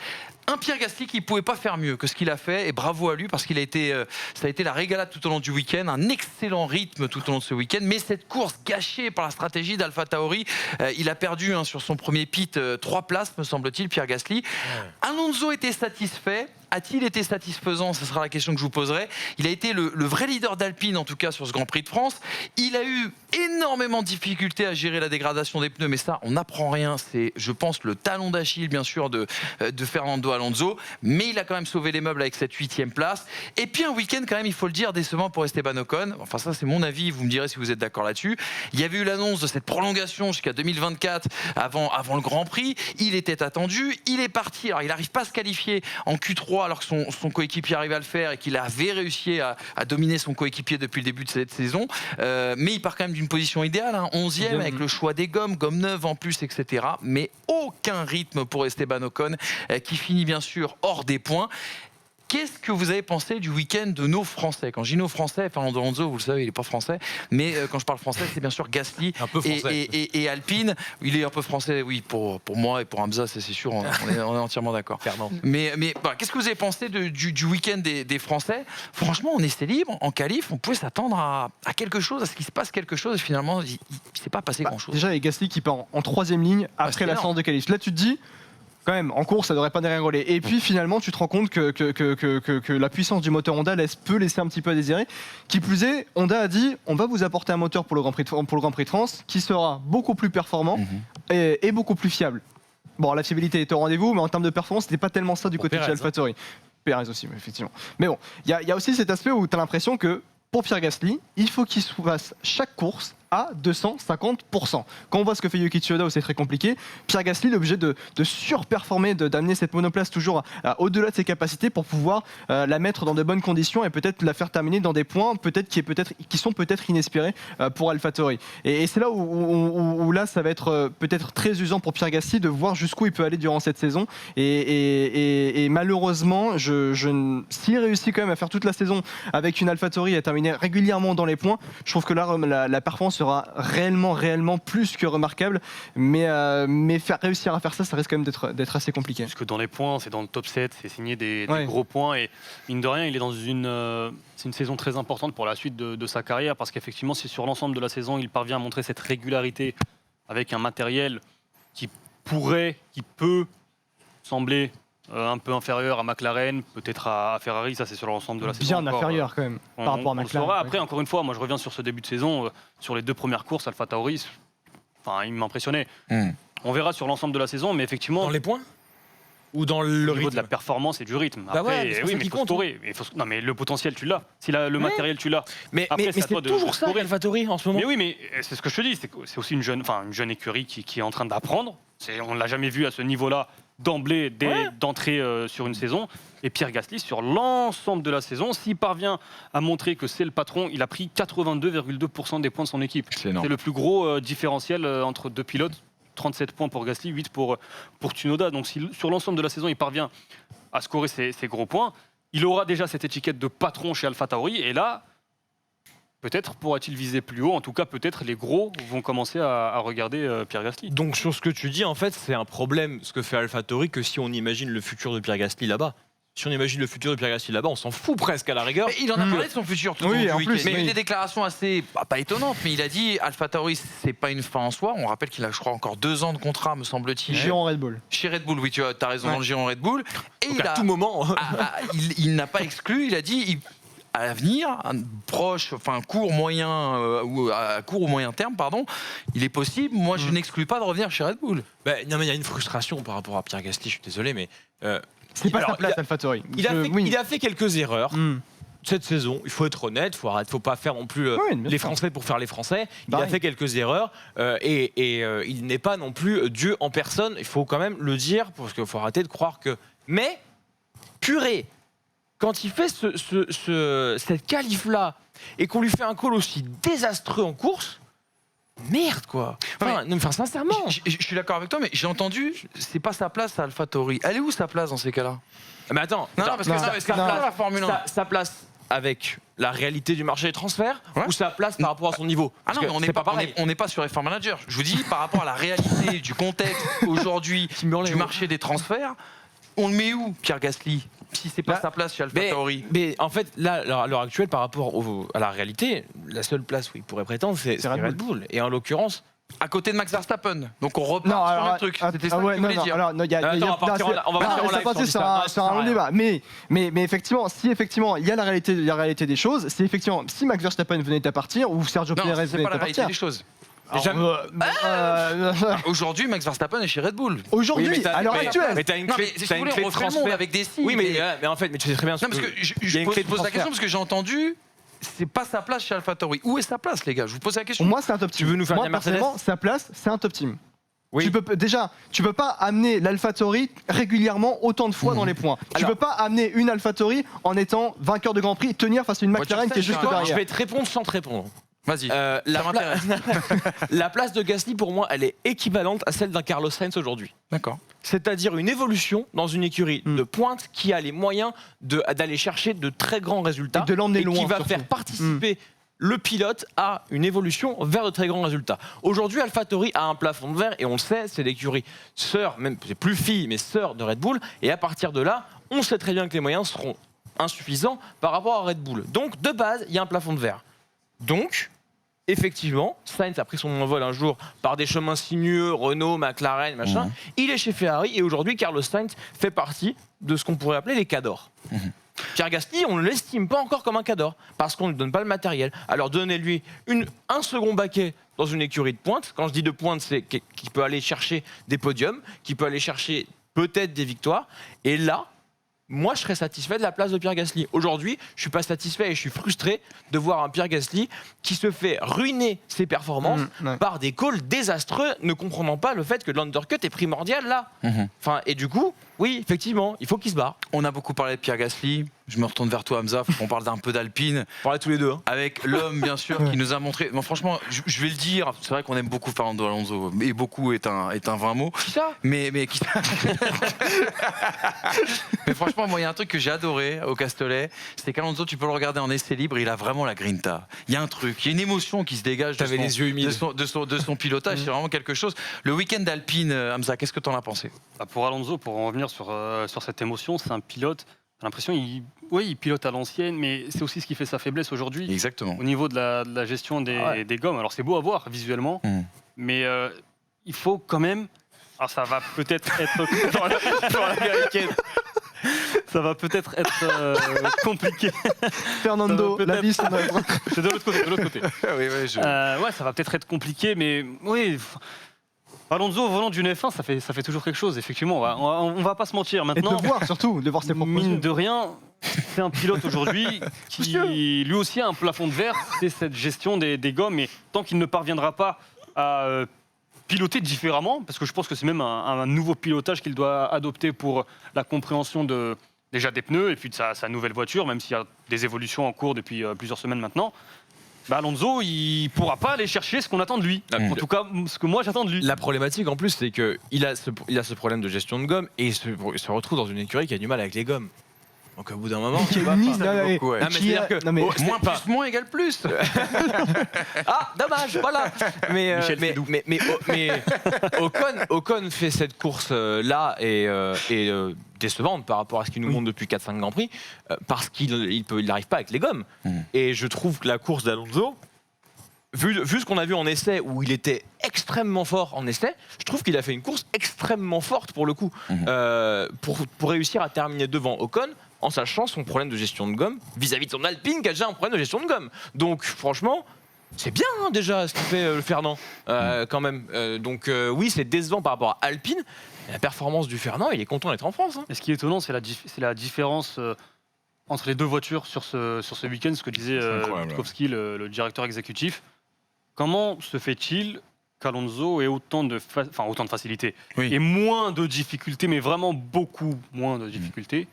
Un Pierre Gasly qui ne pouvait pas faire mieux que ce qu'il a fait, et bravo à lui parce qu'il a été, ça a été la régalade tout au long du week-end, un excellent rythme tout au long de ce week-end. Mais cette course gâchée par la stratégie d'AlphaTauri, il a perdu sur son premier pit 3 places, me semble-t-il, Pierre Gasly. Alonso était satisfait. A-t-il été satisfaisant? Ce sera la question que je vous poserai. Il a été le vrai leader d'Alpine, en tout cas sur ce Grand Prix de France. Il a eu énormément de difficultés à gérer la dégradation des pneus, mais ça, on n'apprend rien. C'est, je pense, le talon d'Achille, bien sûr, de Fernando Fernando Alonso, mais il a quand même sauvé les meubles avec cette 8e place. Et puis un week-end quand même, il faut le dire, décevant pour Esteban Ocon. Enfin ça c'est mon avis, vous me direz si vous êtes d'accord là-dessus. Il y avait eu l'annonce de cette prolongation jusqu'à 2024 avant le Grand Prix. Il était attendu, il est parti. Alors il n'arrive pas à se qualifier en Q3 alors que son coéquipier arrive à le faire et qu'il avait réussi à dominer son coéquipier depuis le début de cette saison. Mais il part quand même d'une position idéale, 11e avec le choix des gommes neuves en plus, etc. Mais aucun rythme pour Esteban Ocon qui finit bien sûr hors des points. Qu'est-ce que vous avez pensé du week-end de nos Français? Quand je dis nos Français, Fernando Alonso, vous le savez, il n'est pas français, mais quand je parle français, c'est bien sûr Gasly et Alpine. Il est un peu français, oui, pour moi et pour Hamza, c'est sûr, on est entièrement d'accord. Mais bah, qu'est-ce que vous avez pensé du week-end des Français? Franchement, en essai libre, en qualif, on pouvait s'attendre à quelque chose, à ce qu'il se passe quelque chose, et finalement, il ne s'est pas passé grand-chose. Déjà, il y a Gasly qui part en 3e ligne après la séance de qualif. Là, tu te dis, quand même, en course, ça ne devrait pas dégringoler. Et puis finalement, tu te rends compte que la puissance du moteur Honda peut laisser un petit peu à désirer. Qui plus est, Honda a dit on va vous apporter un moteur pour le Grand Prix de France qui sera beaucoup plus performant et beaucoup plus fiable. Bon, la fiabilité est au rendez-vous, mais en termes de performance, c'était pas tellement ça du côté de AlphaTauri. Perez aussi, effectivement. Mais bon, il y a aussi cet aspect où tu as l'impression que pour Pierre Gasly, il faut qu'il fasse chaque course à 250%. Quand on voit ce que fait Yuki Tsunoda où c'est très compliqué, Pierre Gasly est obligé de surperformer, d'amener cette monoplace toujours au-delà de ses capacités pour pouvoir la mettre dans de bonnes conditions et peut-être la faire terminer dans des points qui sont peut-être inespérés pour AlphaTauri. Et c'est là où là ça va être peut-être très usant pour Pierre Gasly de voir jusqu'où il peut aller durant cette saison. Et malheureusement, s'il réussit quand même à faire toute la saison avec une AlphaTauri et à terminer régulièrement dans les points, je trouve que là la performance sera réellement plus que remarquable, mais réussir à faire ça risque quand même d'être assez compliqué. Parce que dans les points, c'est dans le top 7, c'est signé des gros points, et mine de rien, il est dans c'est une saison très importante pour la suite de sa carrière, parce qu'effectivement, si sur l'ensemble de la saison, il parvient à montrer cette régularité avec un matériel qui peut sembler un peu inférieur à McLaren, peut-être à Ferrari, ça c'est sur l'ensemble de la saison. Bien inférieur quand même par rapport à McLaren. Après, encore une fois, moi je reviens sur ce début de saison, sur les 2 premières courses, AlphaTauri, il m'impressionnait. On verra sur l'ensemble de la saison, mais effectivement... Dans les points ou dans le niveau de la performance et du rythme. Bah après, ouais, mais il faut scorer. Non, mais le potentiel, tu l'as. Si le matériel, tu l'as. Mais c'est toujours ça, AlphaTauri, en ce moment. Mais oui, mais c'est ce que je te dis. C'est aussi une jeune écurie qui est en train d'apprendre. On ne l'a jamais vu à ce niveau-là d'emblée, d'entrée sur une saison. Et Pierre Gasly, sur l'ensemble de la saison, s'il parvient à montrer que c'est le patron, il a pris 82,2% des points de son équipe. C'est le plus gros différentiel entre 2 pilotes. 37 points pour Gasly, 8 pour Tsunoda. Donc si sur l'ensemble de la saison, il parvient à scorer ces gros points, il aura déjà cette étiquette de patron chez AlphaTauri. Et là, peut-être pourra-t-il viser plus haut. En tout cas, peut-être les gros vont commencer à regarder Pierre Gasly. Donc sur ce que tu dis, en fait, c'est un problème ce que fait AlphaTauri que si on imagine le futur de Pierre Gasly là-bas. Si on imagine le futur de Pierre Gasly là-bas, on s'en fout presque à la rigueur. Mais il en a parlé de son futur tout au long du week-end. Mais il y a eu des déclarations assez, pas étonnantes, mais il a dit AlphaTauri, c'est pas une fin en soi. On rappelle qu'il a, je crois, encore 2 ans de contrat, me semble-t-il. Giron Red Bull. Chez Red Bull, oui, tu as raison, dans le Giron Red Bull. Et donc à tout moment. Il n'a pas exclu, il a dit... à l'avenir, court, moyen ou à court ou moyen terme, pardon, il est possible. Moi, je n'exclus pas de revenir chez Red Bull. Non, mais il y a une frustration par rapport à Pierre Gasly. Je suis désolé, mais c'est pas sa place, AlphaTauri. Il a fait quelques erreurs. Cette saison, il faut être honnête, faut pas faire non plus les Français pour faire les Français. Il a fait quelques erreurs et il n'est pas non plus Dieu en personne. Il faut quand même le dire parce qu'il faut arrêter de croire que. Mais purée. Quand il fait cette qualif-là et qu'on lui fait un call aussi désastreux en course, merde quoi. Sincèrement. Je suis d'accord avec toi, mais j'ai entendu, c'est pas sa place à AlphaTauri. Elle est où sa place dans ces cas-là? Mais attends, sa place avec la réalité du marché des transferts ou sa place par rapport à son niveau? Ah non, mais on n'est pas sur F1 Manager. Je vous dis, par rapport à la réalité du contexte aujourd'hui du marché des transferts, on le met où, Pierre Gasly, si c'est pas sa place chez AlphaTauri? Mais en fait, là, à l'heure actuelle, par rapport à la réalité, la seule place où il pourrait prétendre, c'est Red Bull. Et en l'occurrence, à côté de Max Verstappen. Donc on repart sur le truc. C'était ça que tu voulais dire. On va passer sur un long débat. Mais effectivement, si effectivement il y a la réalité des choses, c'est effectivement si Max Verstappen venait à partir ou Sergio Pérez venait à partir. des choses. Aujourd'hui, Max Verstappen est chez Red Bull. Aujourd'hui, à l'heure actuelle. Mais t'as une Non, clé, mais si t'as vous une voulez, clé on de refait le monde transfert. avec des signes. Oui, mais en fait, mais tu sais très bien. Non, parce que il y a je une pose clé de la question transfert. parce que j'ai entendu, c'est pas sa place chez AlphaTauri. Où est sa place, les gars? Je vous pose la question. Pour moi, c'est un top team. Tu veux nous faire moi, dire Mercedes personnellement, sa place, c'est un top team. Oui. Tu peux pas amener l'AlphaTauri régulièrement autant de fois dans les points. Tu peux pas amener une AlphaTauri en étant vainqueur de Grand Prix, tenir face à une McLaren qui est juste Je derrière. vais te répondre sans te répondre. Vas-y. La, la place de Gasly, pour moi, elle est équivalente à celle d'un Carlos Sainz aujourd'hui. D'accord. C'est-à-dire une évolution dans une écurie de pointe qui a les moyens d'aller chercher de très grands résultats Et de l'emmener loin, qui va surtout. faire participer le pilote à une évolution vers de très grands résultats. Aujourd'hui, AlphaTauri a un plafond de verre et on le sait, c'est l'écurie sœur, même c'est plus fille, mais sœur de Red Bull. Et à partir de là, on sait très bien que les moyens seront insuffisants par rapport à Red Bull. Donc, de base, il y a un plafond de verre. Donc, effectivement, Sainz a pris son envol un jour par des chemins sinueux, Renault, McLaren, machin. Il est chez Ferrari et aujourd'hui, Carlos Sainz fait partie de ce qu'on pourrait appeler les cadors. Pierre Gasly, on ne l'estime pas encore comme un cador parce qu'on ne donne pas le matériel. Alors donnez-lui un second baquet dans une écurie de pointe. Quand je dis de pointe, c'est qu'il peut aller chercher des podiums, qu'il peut aller chercher peut-être des victoires. Et là, moi, je serais satisfait de la place de Pierre Gasly. Aujourd'hui, je suis pas satisfait et je suis frustré de voir un Pierre Gasly qui se fait ruiner ses performances par des calls désastreux, ne comprenant pas le fait que l'undercut est primordial là. Enfin, et du coup, oui, effectivement, il faut qu'il se barre. On a beaucoup parlé de Pierre Gasly. Je me retourne vers toi, Hamza. Faut qu'on parle d'un peu d'Alpine. On parlait tous les deux. Hein. Avec l'homme, bien sûr, qui nous a montré. Bon, franchement, je vais le dire. C'est vrai qu'on aime beaucoup Fernando Alonso. Et beaucoup est un vain mot. Qui ça? Mais franchement, moi, il y a un truc que j'ai adoré au Castellet. C'est qu'Alonso, tu peux le regarder en essai libre. Il a vraiment la grinta. Il y a un truc. Il y a une émotion qui se dégage T'avais les yeux humides. de son pilotage. C'est vraiment quelque chose. Le week-end d'Alpine, Hamza, qu'est-ce que tu en as pensé? Pour Alonso, pour en revenir sur cette émotion, c'est un pilote. J'ai l'impression il pilote à l'ancienne, mais c'est aussi ce qui fait sa faiblesse aujourd'hui. Exactement. Au niveau de la gestion des gommes. Alors c'est beau à voir visuellement, mais il faut quand même. Alors ça va peut-être être dans l'américaine. Ça va peut-être être compliqué. Fernando, la vie, c'est de l'autre côté. Ouais, ça va peut-être être compliqué, mais oui. Alonso au volant d'une F1, ça fait toujours quelque chose, effectivement. On va pas se mentir maintenant. Et de le voir surtout, de voir ses propres mine yeux. de rien, c'est un pilote aujourd'hui qui lui aussi a un plafond de verre, c'est cette gestion des gommes. Et tant qu'il ne parviendra pas à piloter différemment, parce que je pense que c'est même un nouveau pilotage qu'il doit adopter pour la compréhension déjà des pneus et puis de sa nouvelle voiture, même s'il y a des évolutions en cours depuis plusieurs semaines maintenant. Alonso, il pourra pas aller chercher ce qu'on attend de lui. En tout cas, ce que moi j'attends de lui. La problématique en plus, c'est qu'il a ce problème de gestion de gomme et il se retrouve dans une écurie qui a du mal avec les gommes. Donc au bout d'un moment, tu vas moins égale plus. Ah, dommage, voilà. Mais Ocon fait cette course là et décevante par rapport à ce qu'il nous montre depuis 4-5 Grands Prix parce qu'il n'arrive pas avec les gommes. Et je trouve que la course d'Alonso, vu ce qu'on a vu en essai où il était extrêmement fort en essai, je trouve qu'il a fait une course extrêmement forte pour le coup pour réussir à terminer devant Ocon en sachant son problème de gestion de gomme vis-à-vis de son Alpine qui a déjà un problème de gestion de gomme. Donc franchement, c'est bien déjà ce qu'il fait le Fernand quand même. Donc oui, c'est décevant par rapport à Alpine. La performance du Fernand, il est content d'être en France. Hein. Et ce qui est étonnant, c'est la différence entre les deux voitures sur ce week-end, ce que disait Bukowski, le directeur exécutif. Comment se fait-il qu'Alonso ait autant de facilité et moins de difficultés, mais vraiment beaucoup moins de difficultés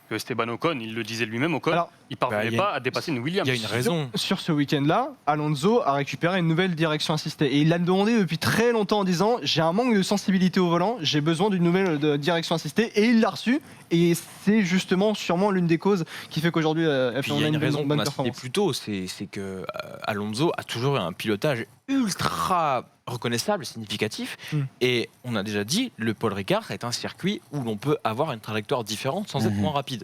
que Esteban Ocon? Il le disait lui-même, Ocon, il ne parvenait pas à dépasser une Williams. Il y a une raison. Sur ce week-end-là, Alonso a récupéré une nouvelle direction assistée. Et il l'a demandé depuis très longtemps en disant « J'ai un manque de sensibilité au volant, j'ai besoin d'une nouvelle direction assistée. » Et il l'a reçu. Et c'est justement sûrement l'une des causes qui fait qu'aujourd'hui, on a une raison bonne qu'on a cité performance. plus tôt, c'est que Alonso a toujours eu un pilotage ultra reconnaissable, significatif. Et on a déjà dit, le Paul Ricard est un circuit où l'on peut avoir une trajectoire différente sans être moins rapide.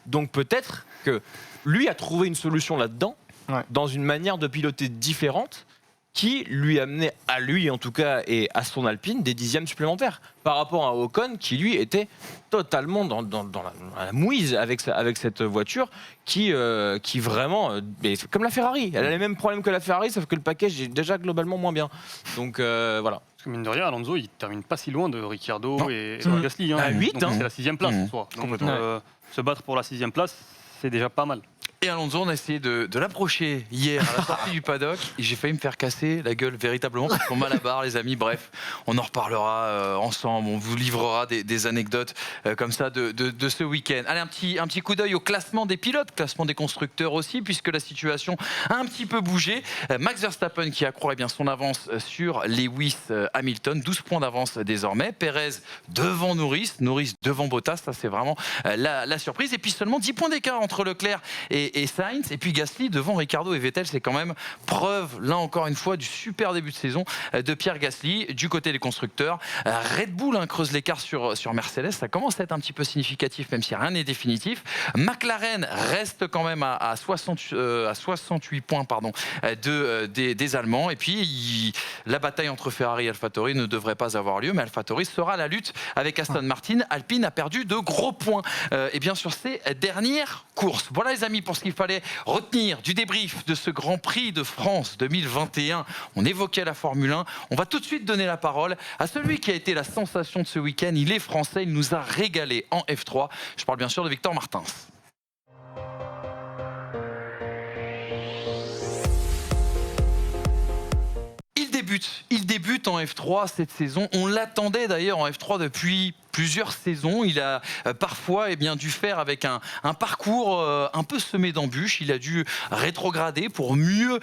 Donc peut-être que lui a trouvé une solution là-dedans, dans une manière de piloter différente, qui lui amenait à lui en tout cas et à son Alpine des dixièmes supplémentaires par rapport à Ocon qui lui était totalement dans la mouise avec cette voiture qui vraiment comme la Ferrari, elle a les mêmes problèmes que la Ferrari sauf que le package est déjà globalement moins bien, donc voilà. Parce que mine de rien, Alonso il termine pas si loin de Ricciardo Non. et de Gasly. À 8, donc c'est la 6e place en soi. Donc se battre pour la 6e place, c'est déjà pas mal. Et Alonso, on a essayé de l'approcher hier à la sortie du paddock et j'ai failli me faire casser la gueule véritablement parce qu'on m'a la barre, les amis. Bref, on en reparlera ensemble. On vous livrera des anecdotes comme ça de ce week-end. Allez, un petit coup d'œil au classement des pilotes, classement des constructeurs aussi, puisque la situation a un petit peu bougé. Max Verstappen qui accroît bien son avance sur Lewis Hamilton, 12 points d'avance désormais. Perez devant Norris devant Bottas, ça c'est vraiment la surprise. Et puis seulement 10 points d'écart entre Leclerc et Sainz, et puis Gasly devant Ricciardo et Vettel. C'est quand même preuve, là encore une fois, du super début de saison de Pierre Gasly. Du côté des constructeurs, Red Bull creuse l'écart sur Mercedes. Ça commence à être un petit peu significatif, même si rien n'est définitif. McLaren reste quand même à 68 points des Allemands. Et puis, la bataille entre Ferrari et AlphaTauri ne devrait pas avoir lieu, mais AlphaTauri sera à la lutte avec Aston Martin. Alpine a perdu de gros points et bien sur ces dernières courses. Voilà les amis pour ce qu'il fallait retenir du débrief de ce Grand Prix de France 2021. On évoquait la Formule 1. On va tout de suite donner la parole à celui qui a été la sensation de ce week-end. Il est français, il nous a régalé en F3. Je parle bien sûr de Victor Martins. Il débute en F3 cette saison. On l'attendait d'ailleurs en F3 depuis plusieurs saisons. Il a parfois dû faire avec un parcours un peu semé d'embûches. Il a dû rétrograder pour mieux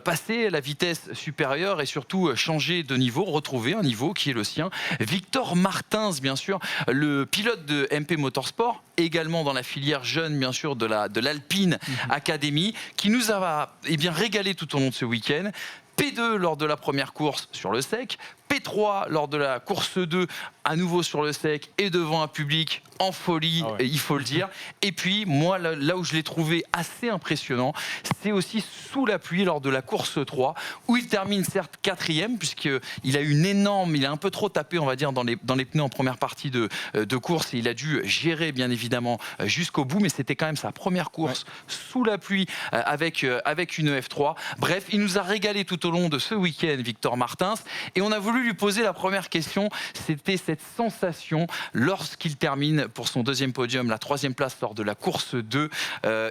passer la vitesse supérieure et surtout changer de niveau, retrouver un niveau qui est le sien. Victor Martins, bien sûr, le pilote de MP Motorsport, également dans la filière jeune, bien sûr, de l'Alpine Academy, qui nous a régalé tout au long de ce week-end. P2 lors de la première course sur le sec, P3 lors de la course 2 à nouveau sur le sec et devant un public en folie, il faut le dire. Et puis moi là où je l'ai trouvé assez impressionnant, c'est aussi sous la pluie lors de la course 3 où il termine certes 4e puisqu'il a il a un peu trop tapé on va dire dans les pneus en première partie de course et il a dû gérer bien évidemment jusqu'au bout, mais c'était quand même sa première course sous la pluie avec une F3. Bref, il nous a régalé tout au long de ce week-end Victor Martins et on a voulu lui poser la première question, c'était cette sensation lorsqu'il termine pour son deuxième podium, la 3e place lors de la course 2.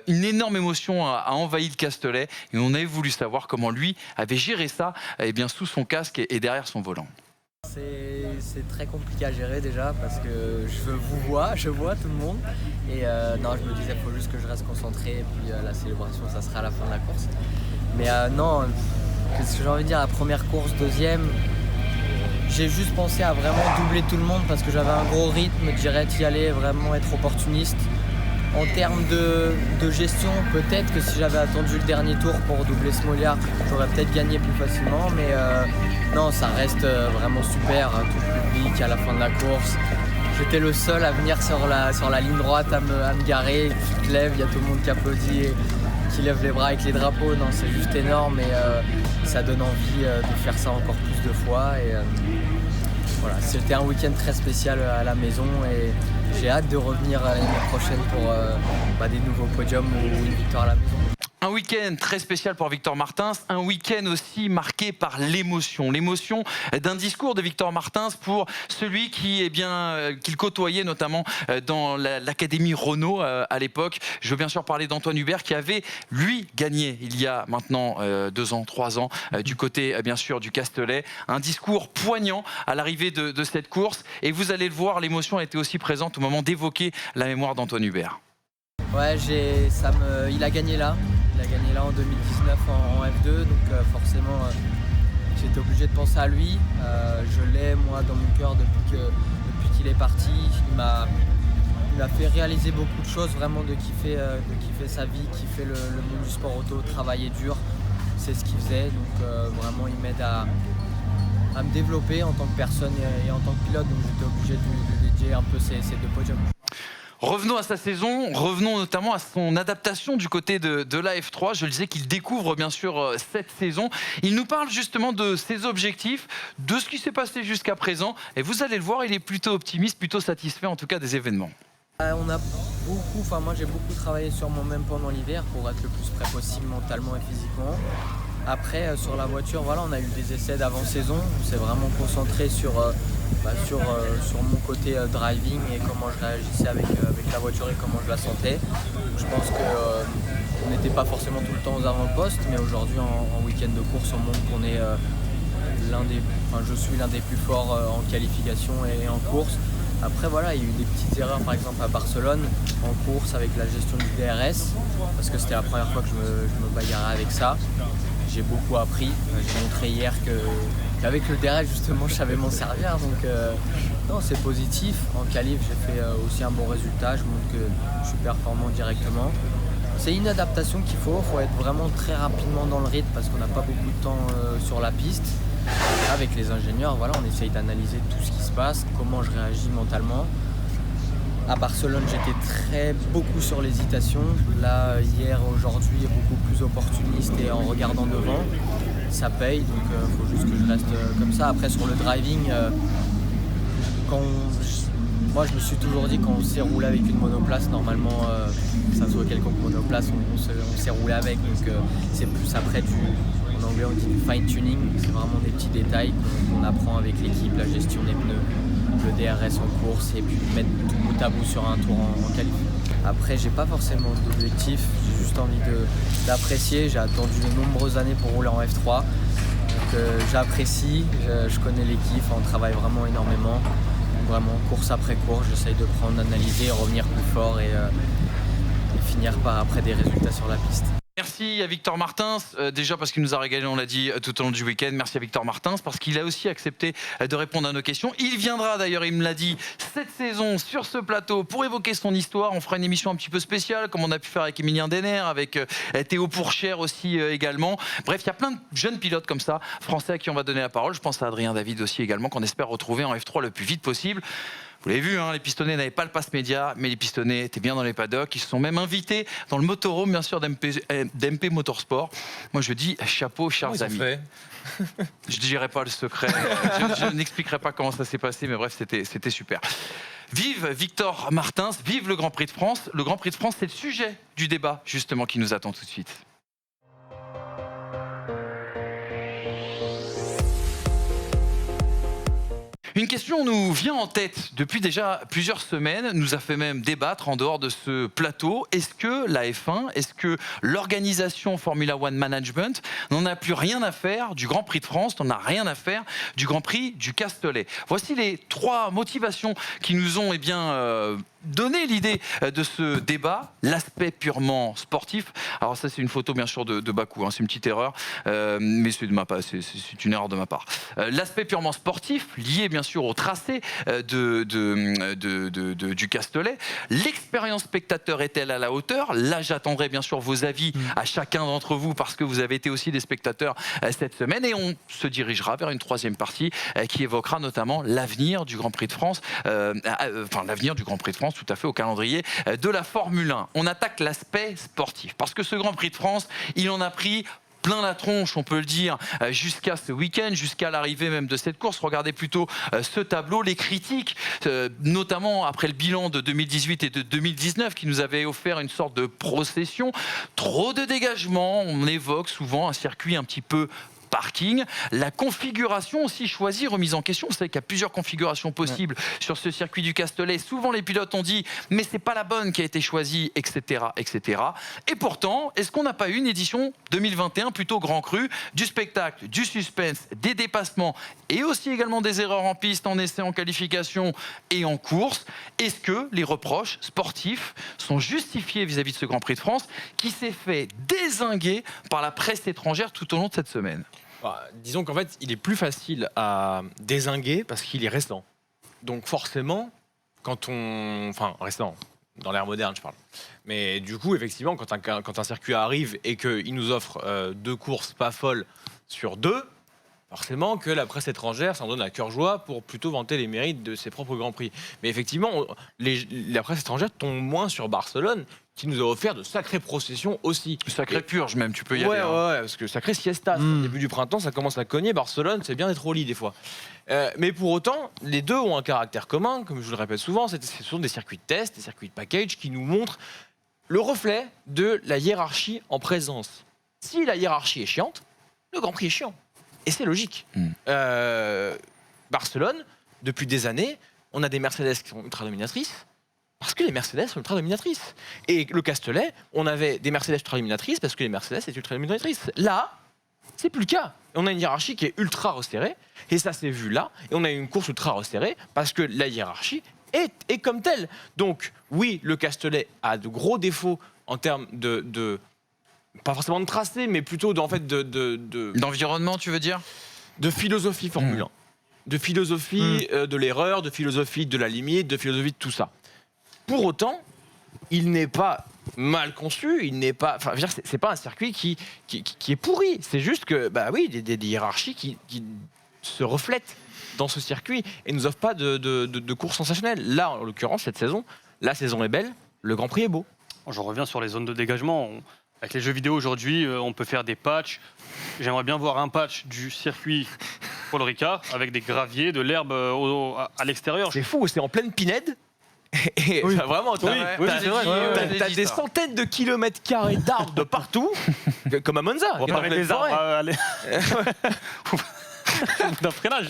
Une énorme émotion a envahi le Castellet et on avait voulu savoir comment lui avait géré ça sous son casque et derrière son volant. C'est très compliqué à gérer déjà parce que je vois tout le monde et je me disais il faut juste que je reste concentré et puis la célébration ça sera à la fin de la course. Mais qu'est-ce que j'ai envie de dire, la première course, deuxième, j'ai juste pensé à vraiment doubler tout le monde parce que j'avais un gros rythme, d'y aller, vraiment être opportuniste. En termes de gestion, peut-être que si j'avais attendu le dernier tour pour doubler Smolyar, j'aurais peut-être gagné plus facilement, mais non, ça reste vraiment super, tout le public à la fin de la course. J'étais le seul à venir sur la ligne droite, à me garer, tu te lèves, il y a tout le monde qui applaudit et qui lève les bras avec les drapeaux. Non, c'est juste énorme et ça donne envie de faire ça encore plus de fois. Et voilà, c'était un week-end très spécial à la maison et j'ai hâte de revenir l'année prochaine pour des nouveaux podiums ou une victoire à la maison. Un week-end très spécial pour Victor Martins, un week-end aussi marqué par l'émotion d'un discours de Victor Martins pour celui qu'il côtoyait notamment dans l'académie Renault à l'époque. Je veux bien sûr parler d'Antoine Hubert qui avait lui gagné il y a maintenant 2 ans, 3 ans du côté bien sûr du Castellet. Un discours poignant à l'arrivée de cette course et vous allez le voir, l'émotion a été aussi présente au moment d'évoquer la mémoire d'Antoine Hubert. Ouais, il a gagné là. Il a gagné là en 2019 en F2, donc forcément j'étais obligé de penser à lui. Je l'ai moi dans mon cœur depuis qu'il est parti. Il m'a fait réaliser beaucoup de choses, vraiment de kiffer sa vie, kiffer le monde du sport auto, travailler dur. C'est ce qu'il faisait, donc vraiment il m'aide à me développer en tant que personne et en tant que pilote, donc j'étais obligé de lui dédier un peu ces 2 podiums. Revenons à sa saison, revenons notamment à son adaptation du côté de la F3. Je le disais qu'il découvre bien sûr cette saison. Il nous parle justement de ses objectifs, de ce qui s'est passé jusqu'à présent. Et vous allez le voir, il est plutôt optimiste, plutôt satisfait en tout cas des événements. Moi j'ai beaucoup travaillé sur moi-même pendant l'hiver pour être le plus prêt possible mentalement et physiquement. Après sur la voiture, on a eu des essais d'avant-saison. On s'est vraiment concentré sur mon côté driving et comment je réagissais avec la voiture et comment je la sentais. Je pense qu'on n'était pas forcément tout le temps aux avant-postes, mais aujourd'hui en week-end de course on montre qu'on est je suis l'un des plus forts en qualification et en course. Après il y a eu des petites erreurs par exemple à Barcelone en course avec la gestion du DRS parce que c'était la première fois que je me bagarrais avec ça. J'ai beaucoup appris, j'ai montré hier qu'avec le DRS justement je savais m'en servir donc non c'est positif. En qualif j'ai fait aussi un bon résultat, je montre que je suis performant directement. C'est une adaptation qu'il faut être vraiment très rapidement dans le rythme parce qu'on n'a pas beaucoup de temps sur la piste. Avec les ingénieurs, on essaye d'analyser tout ce qui se passe, comment je réagis mentalement. À Barcelone, j'étais beaucoup sur l'hésitation. Là, hier, aujourd'hui, beaucoup plus opportuniste et en regardant devant. Ça paye, donc il faut juste que je reste comme ça. Après, sur le driving, moi, je me suis toujours dit quand on s'est roulé avec une monoplace, normalement, que ça soit quelconque monoplace, on s'est roulé avec. Donc c'est plus après en anglais on dit du fine tuning, c'est vraiment des petits détails qu'on apprend avec l'équipe, la gestion des pneus, le DRS en course et puis mettre tout bout à bout sur un tour en qualif. Après j'ai pas forcément d'objectif, j'ai juste envie d'apprécier, j'ai attendu de nombreuses années pour rouler en F3, donc j'apprécie, je connais l'équipe, on travaille vraiment énormément, vraiment course après course, j'essaye de prendre, d'analyser, revenir plus fort et finir par après des résultats sur la piste. Merci à Victor Martins, déjà parce qu'il nous a régalé, on l'a dit tout au long du week-end. Merci à Victor Martins parce qu'il a aussi accepté de répondre à nos questions. Il viendra d'ailleurs, il me l'a dit, cette saison sur ce plateau pour évoquer son histoire. On fera une émission un petit peu spéciale comme on a pu faire avec Emilien Denner, avec Théo Pourchère aussi également. Bref, il y a plein de jeunes pilotes comme ça, français à qui on va donner la parole. Je pense à Adrien David aussi également, qu'on espère retrouver en F3 le plus vite possible. Vous l'avez vu, les pistonnets n'avaient pas le pass média, mais les pistonnets étaient bien dans les paddocks. Ils se sont même invités dans le motorhome, bien sûr, d'MP Motorsport. Moi, je dis chapeau, chers amis. Je ne dirai pas le secret, je n'expliquerai pas comment ça s'est passé, mais bref, c'était super. Vive Victor Martins, vive le Grand Prix de France. Le Grand Prix de France, c'est le sujet du débat, justement, qui nous attend tout de suite. Une question nous vient en tête depuis déjà plusieurs semaines, nous a fait même débattre en dehors de ce plateau. Est-ce que la F1, est-ce que l'organisation Formula One Management n'en a plus rien à faire du Grand Prix de France, n'en a rien à faire du Grand Prix du Castellet? Voici les 3 motivations qui nous ont donné l'idée de ce débat, l'aspect purement sportif. Alors ça c'est une photo bien sûr de Bakou, c'est une petite erreur, mais c'est une erreur de ma part. L'aspect purement sportif, lié bien sûr au tracé du Castellet. L'expérience spectateur est-elle à la hauteur? Là j'attendrai bien sûr vos avis à chacun d'entre vous parce que vous avez été aussi des spectateurs cette semaine et on se dirigera vers une 3e partie qui évoquera notamment l'avenir du Grand Prix de France, l'avenir du Grand Prix de France tout à fait au calendrier de la Formule 1. On attaque l'aspect sportif parce que ce Grand Prix de France, il en a pris plein la tronche, on peut le dire, jusqu'à ce week-end, jusqu'à l'arrivée même de cette course. Regardez plutôt ce tableau, les critiques, notamment après le bilan de 2018 et de 2019 qui nous avait offert une sorte de procession. Trop de dégagement, on évoque souvent un circuit un petit peu parking, la configuration aussi choisie, remise en question. Vous savez qu'il y a plusieurs configurations possibles sur ce circuit du Castellet. Souvent, les pilotes ont dit « mais c'est pas la bonne qui a été choisie », etc., etc. Et pourtant, est-ce qu'on n'a pas eu une édition 2021 plutôt grand cru, du spectacle, du suspense, des dépassements et aussi également des erreurs en piste, en essai, en qualification et en course? Est-ce que les reproches sportifs sont justifiés vis-à-vis de ce Grand Prix de France qui s'est fait dézinguer par la presse étrangère tout au long de cette semaine? Disons qu'en fait, il est plus facile à dézinguer parce qu'il est récent. Donc forcément, récent, dans l'ère moderne, je parle. Mais du coup, effectivement, quand un circuit arrive et qu'il nous offre 2 courses pas folles sur 2, forcément que la presse étrangère s'en donne à cœur joie pour plutôt vanter les mérites de ses propres Grands Prix. Mais effectivement, la presse étrangère tombe moins sur Barcelone, qui nous a offert de sacrées processions aussi. Sacrée purge même, tu peux y Ouais, aller. hein. ouais, parce que sacrée siesta. Au début du printemps, ça commence à cogner. Barcelone, c'est bien d'être au lit des fois. Mais pour autant, les deux ont un caractère commun, comme je vous le répète souvent, ce sont des circuits de test, des circuits de package qui nous montrent le reflet de la hiérarchie en présence. Si la hiérarchie est chiante, le Grand Prix est chiant. Et c'est logique. Barcelone, depuis des années, on a des Mercedes qui sont ultra dominatrices, parce que les Mercedes sont ultra dominatrices. Et le Castellet, on avait des Mercedes ultra dominatrices, parce que les Mercedes étaient ultra dominatrices. Là, c'est plus le cas. On a une hiérarchie qui est ultra resserrée, et ça s'est vu là, et on a une course ultra resserrée, parce que la hiérarchie est comme telle. Donc, oui, le Castellet a de gros défauts en termes de pas forcément de tracé, mais plutôt D'environnement, tu veux dire? de philosophie Formule 1. De philosophie de l'erreur, de philosophie de la limite, de philosophie de tout ça. Pour autant, il n'est pas mal conçu, il n'est pas, enfin, je veux dire, c'est pas un circuit qui est pourri. C'est juste que, bah oui, des hiérarchies qui se reflètent dans ce circuit et ne nous offrent pas de course sensationnelle. Là, en l'occurrence, cette saison, la saison est belle, le Grand Prix est beau. Je reviens sur les zones de dégagement. Avec les jeux vidéo aujourd'hui, on peut faire des patchs. J'aimerais bien voir un patch du circuit Paul Ricard avec des graviers, de l'herbe à l'extérieur. C'est fou, c'est en pleine Pinède. Et Oui. vraiment, t'as des centaines de kilomètres carrés d'arbres de partout, comme à Monza. On va pas mettre les arbres d'un freinage.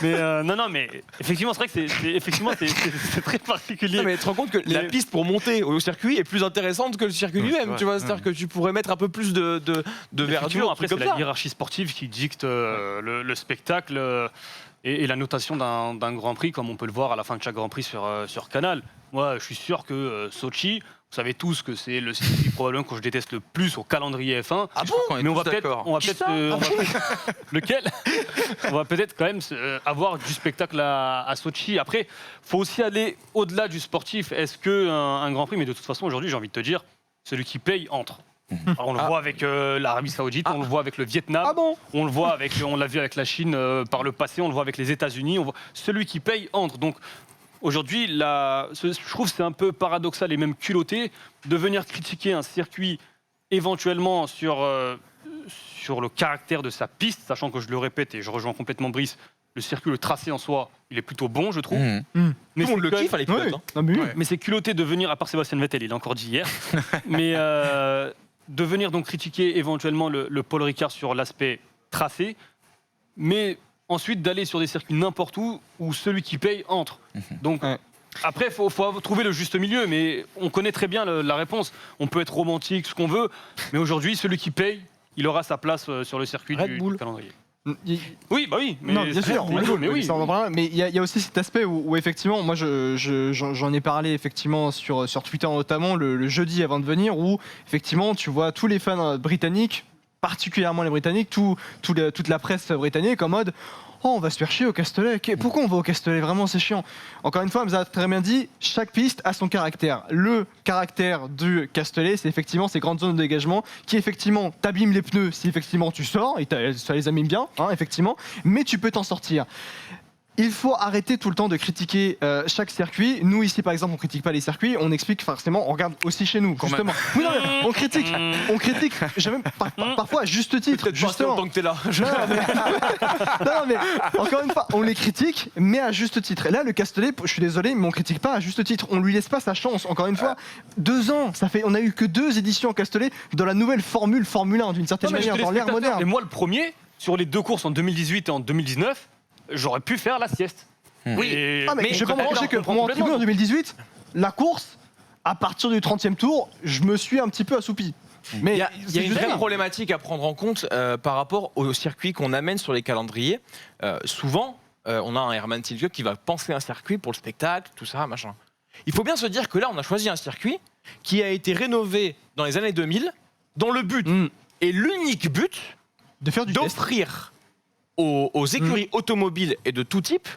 Mais non, mais effectivement, c'est vrai que c'est très particulier. Non, mais tu te rends compte que la piste pour monter au circuit est plus intéressante que le circuit lui-même. Tu vois, c'est-à-dire que tu pourrais mettre un peu plus de verdure. Après, c'est la hiérarchie sportive qui dicte le spectacle et la notation d'un Grand Prix, comme on peut le voir à la fin de chaque Grand Prix sur Canal. Moi, je suis sûr que Sochi, vous savez tous que c'est le circuit probablement que je déteste le plus au calendrier F1. Ah bon? Mais on va peut-être, lequel? On va peut-être quand même avoir du spectacle à Sochi. Après, faut aussi aller au-delà du sportif. Est-ce que un Grand Prix, mais de toute façon aujourd'hui, j'ai envie de te dire, celui qui paye entre. Alors, on le voit avec l'Arabie Saoudite, on le voit avec le Vietnam, on le voit on l'a vu avec la Chine par le passé, on le voit avec les États-Unis. Celui qui paye entre. Donc aujourd'hui, je trouve que c'est un peu paradoxal et même culotté de venir critiquer un circuit éventuellement sur le caractère de sa piste, sachant que je le répète et je rejoins complètement Brice, le circuit, le tracé en soi, il est plutôt bon, je trouve. Mais on le kiffe à l'époque. Mais c'est culotté de venir, à part Sébastien Vettel, il l'a encore dit hier, mais de venir donc critiquer éventuellement le Paul Ricard sur l'aspect tracé, mais ensuite d'aller sur des circuits n'importe où celui qui paye entre. Donc après, il faut trouver le juste milieu, mais on connaît très bien la réponse. On peut être romantique, ce qu'on veut, mais aujourd'hui, celui qui paye, il aura sa place sur le circuit du calendrier. Oui, bah oui. Mais non, bien sûr, mais oui. Mais il y a aussi cet aspect où effectivement, moi j'en ai parlé effectivement sur Twitter notamment le jeudi avant de venir, où effectivement tu vois tous les fans britanniques, particulièrement les Britanniques, toute la presse britannique en mode oh, on va se faire chier au Castellet. Pourquoi on va au Castellet? Vraiment, c'est chiant. Encore une fois, Hamza a très bien dit, chaque piste a son caractère. Le caractère du Castellet, c'est effectivement ces grandes zones de dégagement qui, effectivement, t'abîment les pneus si effectivement tu sors, et ça les abîme bien, hein, effectivement, mais tu peux t'en sortir. Il faut arrêter tout le temps de critiquer chaque circuit. Nous, ici, par exemple, on critique pas les circuits, on explique forcément, on regarde aussi chez nous, justement. Oui, non, mais on critique, parfois à juste titre, justement. Tant que t'es là. Non, mais encore une fois, on les critique, mais à juste titre. Et là, le Castellet, je suis désolé, mais on critique pas à juste titre. On lui laisse pas sa chance. Encore une fois, 2 ans, on a eu que 2 éditions au Castellet dans la nouvelle Formule 1 d'une certaine manière, dans l'ère moderne. Et moi, le premier, sur les 2 courses en 2018 et en 2019, j'aurais pu faire la sieste. Oui, mais je vais pas me reprocher que pour moi, en 2018, la course, à partir du 30e tour, je me suis un petit peu assoupi. Mais il y a une vraie problématique à prendre en compte par rapport au circuit qu'on amène sur les calendriers. Souvent, on a un Herman Tilke qui va penser un circuit pour le spectacle, tout ça, machin. Il faut bien se dire que là, on a choisi un circuit qui a été rénové dans les années 2000, dont le but est l'unique but d'offrir aux écuries automobiles et de tout type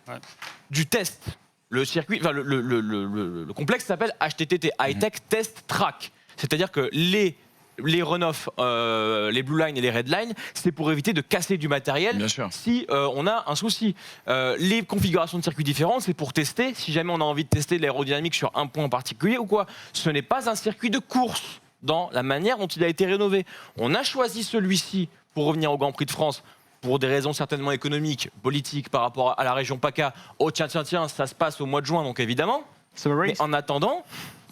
du test. Le circuit, enfin, le complexe s'appelle HTTT, High Tech Test Track. C'est-à-dire que les les run-off, les blue line et les red line, c'est pour éviter de casser du matériel Bien sûr. si on a un souci. Les configurations de circuits différentes, c'est pour tester, si jamais on a envie de tester l'aérodynamique sur un point en particulier ou quoi. Ce n'est pas un circuit de course dans la manière dont il a été rénové. On a choisi celui-ci pour revenir au Grand Prix de France pour des raisons certainement économiques, politiques, par rapport à la région PACA. Oh tiens, ça se passe au mois de juin, donc évidemment. Mais en attendant,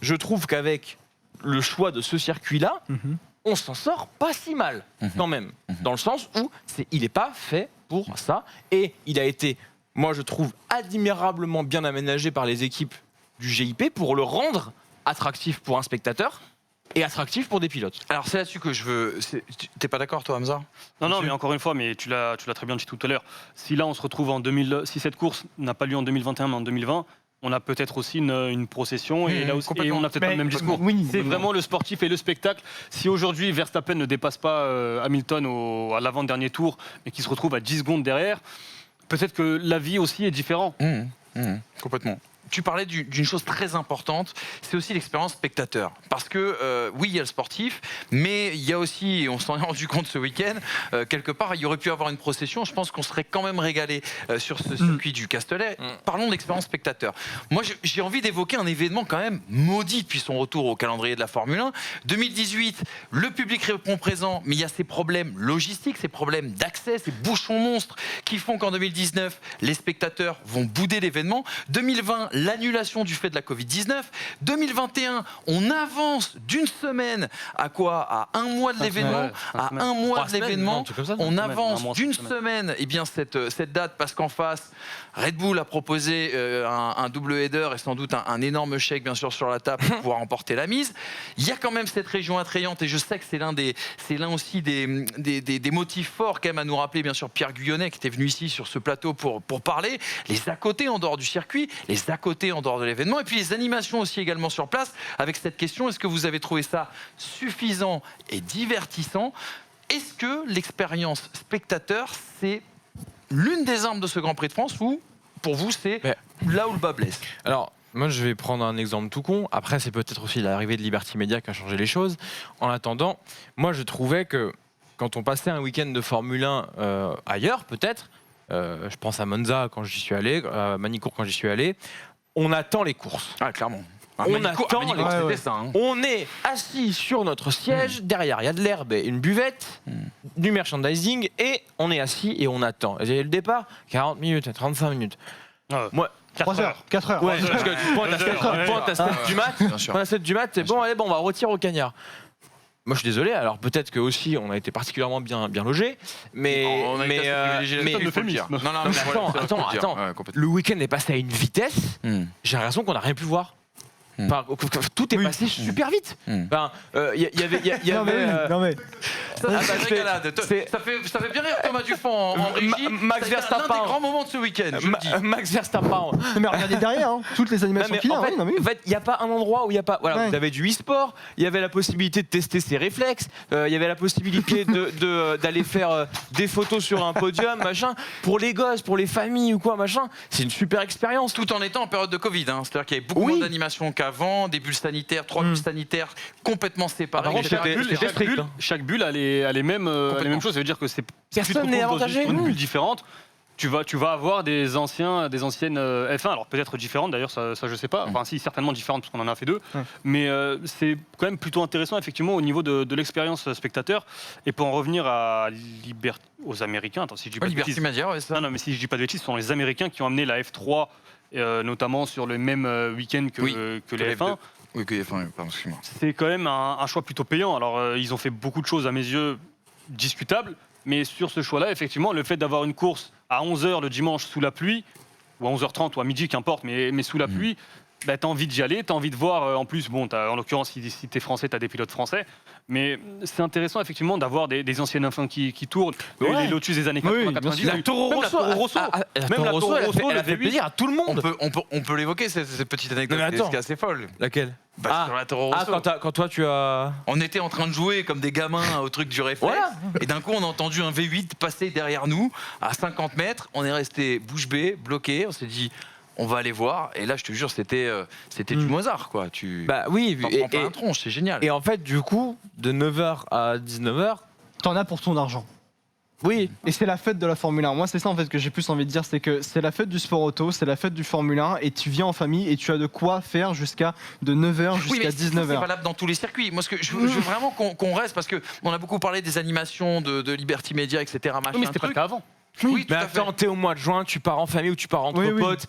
je trouve qu'avec le choix de ce circuit-là, on s'en sort pas si mal, quand même. Dans le sens où il n'est pas fait pour ça. Et il a été, moi je trouve, admirablement bien aménagé par les équipes du GIP pour le rendre attractif pour un spectateur et attractif pour des pilotes. Alors c'est là-dessus que je veux... T'es pas d'accord toi Hamza ? Non, mais encore une fois, mais tu l'as très bien dit tout à l'heure. Si là, on se retrouve en 2000, si cette course n'a pas lieu en 2021, mais en 2020, on a peut-être aussi une procession et là aussi, et on a peut-être pas le même discours. Oui, c'est vraiment le sportif et le spectacle. Si aujourd'hui Verstappen ne dépasse pas Hamilton à l'avant-dernier tour, mais qu'il se retrouve à 10 secondes derrière, peut-être que la vie aussi est différente. Complètement. Tu parlais d'une chose très importante, c'est aussi l'expérience spectateur. Parce que, oui, il y a le sportif, mais il y a aussi, et on s'en est rendu compte ce week-end, quelque part, il y aurait pu avoir une procession. Je pense qu'on serait quand même régalé sur ce circuit du Castellet. Parlons de l'expérience spectateur. Moi, j'ai envie d'évoquer un événement quand même maudit depuis son retour au calendrier de la Formule 1. 2018, le public répond présent, mais il y a ces problèmes logistiques, ces problèmes d'accès, ces bouchons monstres qui font qu'en 2019, les spectateurs vont bouder l'événement. 2020, l'annulation du fait de la Covid-19. 2021, on avance d'une semaine à quoi ? À un mois de l'événement. À un mois de l'événement, on avance d'une semaine cette date parce qu'en face, Red Bull a proposé un double header et sans doute un énorme chèque bien sûr sur la table pour pouvoir emporter la mise. Il y a quand même cette région attrayante et je sais que c'est l'un aussi des motifs forts quand même à nous rappeler bien sûr Pierre Guyonnet qui était venu ici sur ce plateau pour parler. Les à côté en dehors du circuit, les à côté en dehors de l'événement et puis les animations aussi également sur place avec cette question, est-ce que vous avez trouvé ça suffisant et divertissant ? Est-ce que l'expérience spectateur c'est l'une des armes de ce Grand Prix de France ou pour vous c'est là où le bas blesse ? Alors moi je vais prendre un exemple tout con, après c'est peut-être aussi l'arrivée de Liberty Media qui a changé les choses. En attendant, moi je trouvais que quand on passait un week-end de Formule 1 ailleurs peut-être, je pense à Monza quand j'y suis allé, à Manicourt quand j'y suis allé, on attend les courses. Ah, clairement. On attend les courses. C'était ça, hein. On est assis sur notre siège, derrière il y a de l'herbe et une buvette, du merchandising, et on est assis et on attend. Et le départ, 40 minutes, 35 minutes. Moi, 4 heures. 4 heures. Ouais, parce que tu pointes à 7 du mat, c'est bon, allez, on va retirer au cagnard. Moi, je suis désolé. Alors peut-être que aussi, on a été particulièrement bien logé, mais attends. Le week-end est passé à une vitesse. J'ai l'impression qu'on n'a rien pu voir. Enfin, tout est passé super vite. Enfin, y avait non mais ça fait bien rire Thomas Dufont en régie. Max Verstappen, l'un des grands moments de ce week-end. Max Verstappen. mais regardez derrière, hein, toutes les animations qu'il y a. En fait, il n'y a pas un endroit où il n'y a pas. Voilà, vous avez du e-sport, il y avait la possibilité de tester ses réflexes, il y avait la possibilité d'aller faire des photos sur un podium, machin. Pour les gosses, pour les familles ou quoi, machin, c'est une super expérience. Tout en étant en période de Covid. Hein. C'est-à-dire qu'il y avait beaucoup moins d'animations qu'avant, des bulles sanitaires, 3 bulles sanitaires complètement séparées. Chaque bulle a les mêmes choses. Ça veut dire que c'est personne n'est avantagé. Une bulle différente. Tu vas avoir des anciennes F1, alors peut-être différentes d'ailleurs, ça je sais pas. Enfin si, certainement différentes parce qu'on en a fait 2. Mais c'est quand même plutôt intéressant effectivement au niveau de l'expérience spectateur. Et pour en revenir aux Américains, attends, si je dis pas de bêtises. Non, mais si je dis pas de bêtises, ce sont les Américains qui ont amené la F3 notamment sur le même week-end que les F1. Oui, que les F1, pardon, excuse-moi. C'est quand même un choix plutôt payant. Alors ils ont fait beaucoup de choses à mes yeux discutables. Mais sur ce choix-là, effectivement, le fait d'avoir une course à 11h le dimanche sous la pluie, ou à 11h30 ou à midi, qu'importe, mais sous la pluie, bah, tu as envie d'y aller, tu as envie de voir. En plus, bon, en l'occurrence, si tu es français, tu as des pilotes français. Mais c'est intéressant, effectivement, d'avoir des anciennes F1 qui tournent. Les Lotus des années 90. La Toro Rosso, elle a fait plaisir à tout le monde. On peut l'évoquer, cette petite anecdote qui est assez folle. Laquelle ? Sur la Toro Rosso. Quand toi tu as... On était en train de jouer comme des gamins au truc du réflexe, et d'un coup on a entendu un V8 passer derrière nous à 50 mètres, on est resté bouche bée, bloqué, on s'est dit on va aller voir. Et là, je te jure, c'était du Mozart, quoi. Tu Bah oui, t'en prends pas un tronche, c'est génial. et en fait, du coup, de 9h à 19h, T'en as pour ton argent. oui, Et c'est la fête de la Formule 1. Moi, c'est ça en fait que j'ai plus envie de dire, c'est que c'est la fête du sport auto, c'est la fête du Formule 1, et tu viens en famille et tu as de quoi faire jusqu'à de 9h Oui, jusqu'à mais c'est 19h. valable dans tous les circuits. Moi, ce que je veux vraiment qu'on reste, parce qu'on a beaucoup parlé des animations de Liberty Media, etc. Machin, Oui, mais c'était pas le truc. cas avant. Oui, tout mais à fait. attends, t'es au mois de juin, tu pars en famille ou tu pars entre Oui, oui. potes.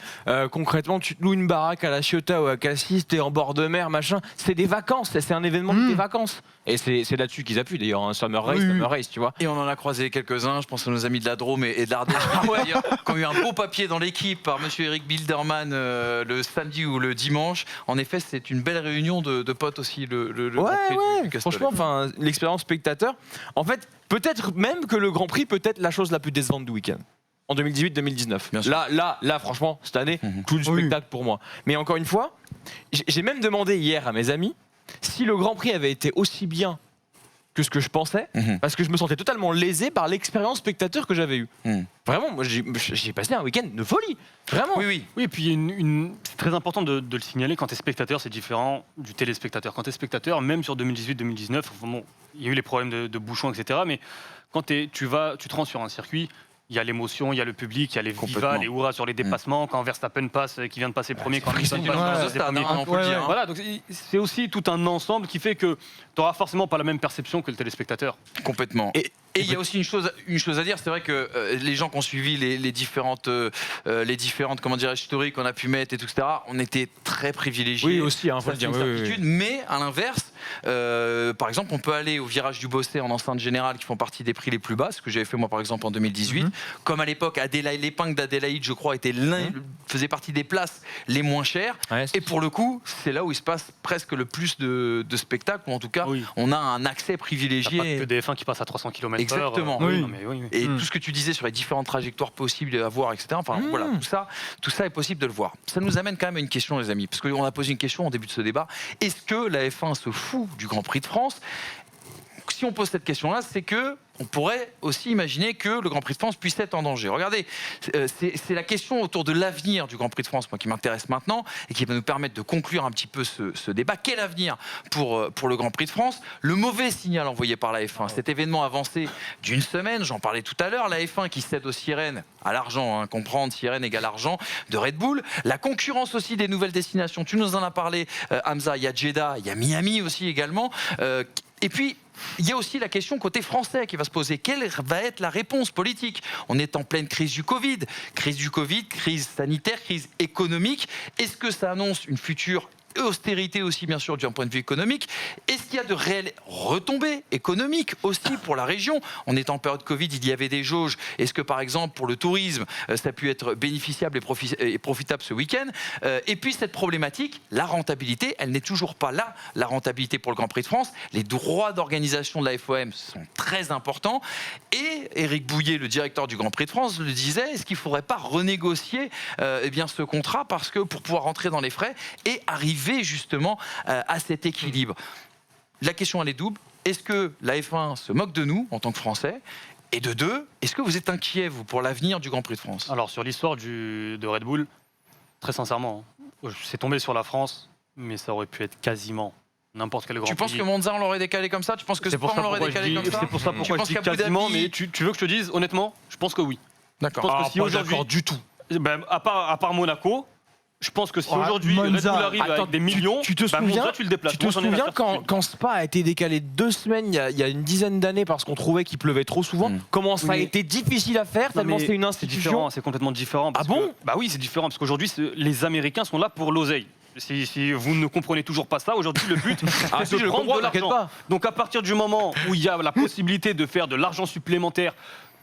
Concrètement, tu te loues une baraque à la Ciotat ou à Cassis, t'es en bord de mer, machin. C'est des vacances, c'est un événement de tes vacances. Et c'est là-dessus qu'ils appuient d'ailleurs, hein. Summer Race, tu vois. Et on en a croisé quelques-uns, je pense à nos amis de la Drôme et de l'Ardèche, d'ailleurs, qui ont eu un beau papier dans l'équipe par monsieur Eric Bilderman le samedi ou le dimanche. En effet, c'est une belle réunion de potes aussi, le Grand Prix du Castellet. Franchement, enfin, l'expérience spectateur. En fait, peut-être même que le Grand Prix peut être la chose la plus décevante du week-end. En 2018-2019. Bien sûr. Là, franchement, cette année, tout le spectacle pour moi. Mais encore une fois, j'ai même demandé hier à mes amis si le Grand Prix avait été aussi bien que ce que je pensais, parce que je me sentais totalement lésé par l'expérience spectateur que j'avais eue. Vraiment, moi, j'ai passé un week-end de folie. Vraiment. Oui. Oui, et puis c'est très important de le signaler, quand tu es spectateur, c'est différent du téléspectateur. Quand tu es spectateur, même sur 2018-2019, bon, il y a eu les problèmes de bouchons, etc. Mais quand tu te rends sur un circuit, il y a l'émotion, il y a le public, il y a les vivas, les hurrahs sur les dépassements, quand Verstappen passe, qui vient de passer premier, quand Hamilton du passe monde passe au stade, premier. hein, on peut le dire. hein. Voilà, donc c'est aussi tout un ensemble qui fait que tu n'auras forcément pas la même perception que le téléspectateur. Complètement. Et il y a aussi une chose à dire, c'est vrai que les gens qui ont suivi les différentes comment dirais-je, stories qu'on a pu mettre et tout, etc., on était très privilégiés. Oui, aussi, hein, faut Ça, le c'est dire. une Oui, oui, certitude. Mais à l'inverse, par exemple, on peut aller au virage du Bossé en enceinte générale qui font partie des prix les plus bas, ce que j'avais fait moi par exemple en 2018. Comme à l'époque, l'épingle d'Adélaïde, je crois, faisait partie des places les moins chères. Ouais, Et pour le coup, c'est là où il se passe presque le plus de spectacles, ou en tout cas, Oui. on a un accès T'as privilégié. pas que des F1 qui passent à 300 km/h. Exactement. Oui. Non, mais oui. Et tout ce que tu disais sur les différentes trajectoires possibles à voir, etc. Enfin, voilà, tout ça est possible de le voir. Ça nous amène quand même à une question, les amis, parce qu'on a posé une question au début de ce débat. Est-ce que la F1 se fout du Grand Prix de France ? Si on pose cette question-là, c'est que on pourrait aussi imaginer que le Grand Prix de France puisse être en danger. Regardez, c'est la question autour de l'avenir du Grand Prix de France, moi, qui m'intéresse maintenant et qui va nous permettre de conclure un petit peu ce débat. Quel avenir pour le Grand Prix de France ? Le mauvais signal envoyé par la F1, cet événement avancé d'une semaine, j'en parlais tout à l'heure, la F1 qui cède aux sirènes, à l'argent, hein, comprendre sirène égale argent, de Red Bull, la concurrence aussi des nouvelles destinations, tu nous en as parlé, Hamza, il y a Jeddah, il y a Miami aussi également, et puis il y a aussi la question côté français qui va se poser. Quelle va être la réponse politique ? On est en pleine crise du Covid, crise sanitaire, crise économique. Est-ce que ça annonce une future austérité aussi, bien sûr, d'un point de vue économique? Est-ce qu'il y a de réelles retombées économiques aussi pour la région? On est en période Covid, il y avait des jauges. Est-ce que, par exemple, pour le tourisme, ça a pu être bénéficiable et profitable ce week-end? Et puis, cette problématique, la rentabilité, elle n'est toujours pas là, la rentabilité pour le Grand Prix de France. Les droits d'organisation de la FOM sont très importants. Et Éric Bouillet, le directeur du Grand Prix de France, le disait, est-ce qu'il ne faudrait pas renégocier ce contrat parce que pour pouvoir rentrer dans les frais et arriver justement à cet équilibre. La question elle est double. Est-ce que la F1 se moque de nous en tant que Français? Et de deux, est-ce que vous êtes inquiet, vous, pour l'avenir du Grand Prix de France? Alors, sur l'histoire de Red Bull, très sincèrement, c'est tombé sur la France, mais ça aurait pu être quasiment n'importe quel Grand Prix. Tu penses que Monza, on l'aurait décalé comme ça? Tu penses que Spa, on l'aurait décalé comme ça? C'est pour ça pourquoi je dis quasiment, mais tu veux que je te dise, honnêtement, je pense que oui. D'accord. Je pense que si aujourd'hui, du tout. Ben, à part Monaco, je pense que si aujourd'hui Red Bull arrive avec des millions, tu te souviens, Monza, tu le déplaces. Tu te Moi, j'en ai la souviens certitude. quand Spa a été décalé 2 semaines il y a une dizaine d'années parce qu'on trouvait qu'il pleuvait trop souvent, comment ça a Oui. été difficile à faire Non, tellement mais c'est une c'est institution. différent, c'est complètement différent. Ah bon? Bah oui, c'est différent parce qu'aujourd'hui, les Américains sont là pour l'oseille. Si vous ne comprenez toujours pas ça, aujourd'hui le but Ah, c'est si, je de le prendre comprends, de t'inquiète l'argent. pas. Donc à partir du moment où il y a la possibilité de faire de l'argent supplémentaire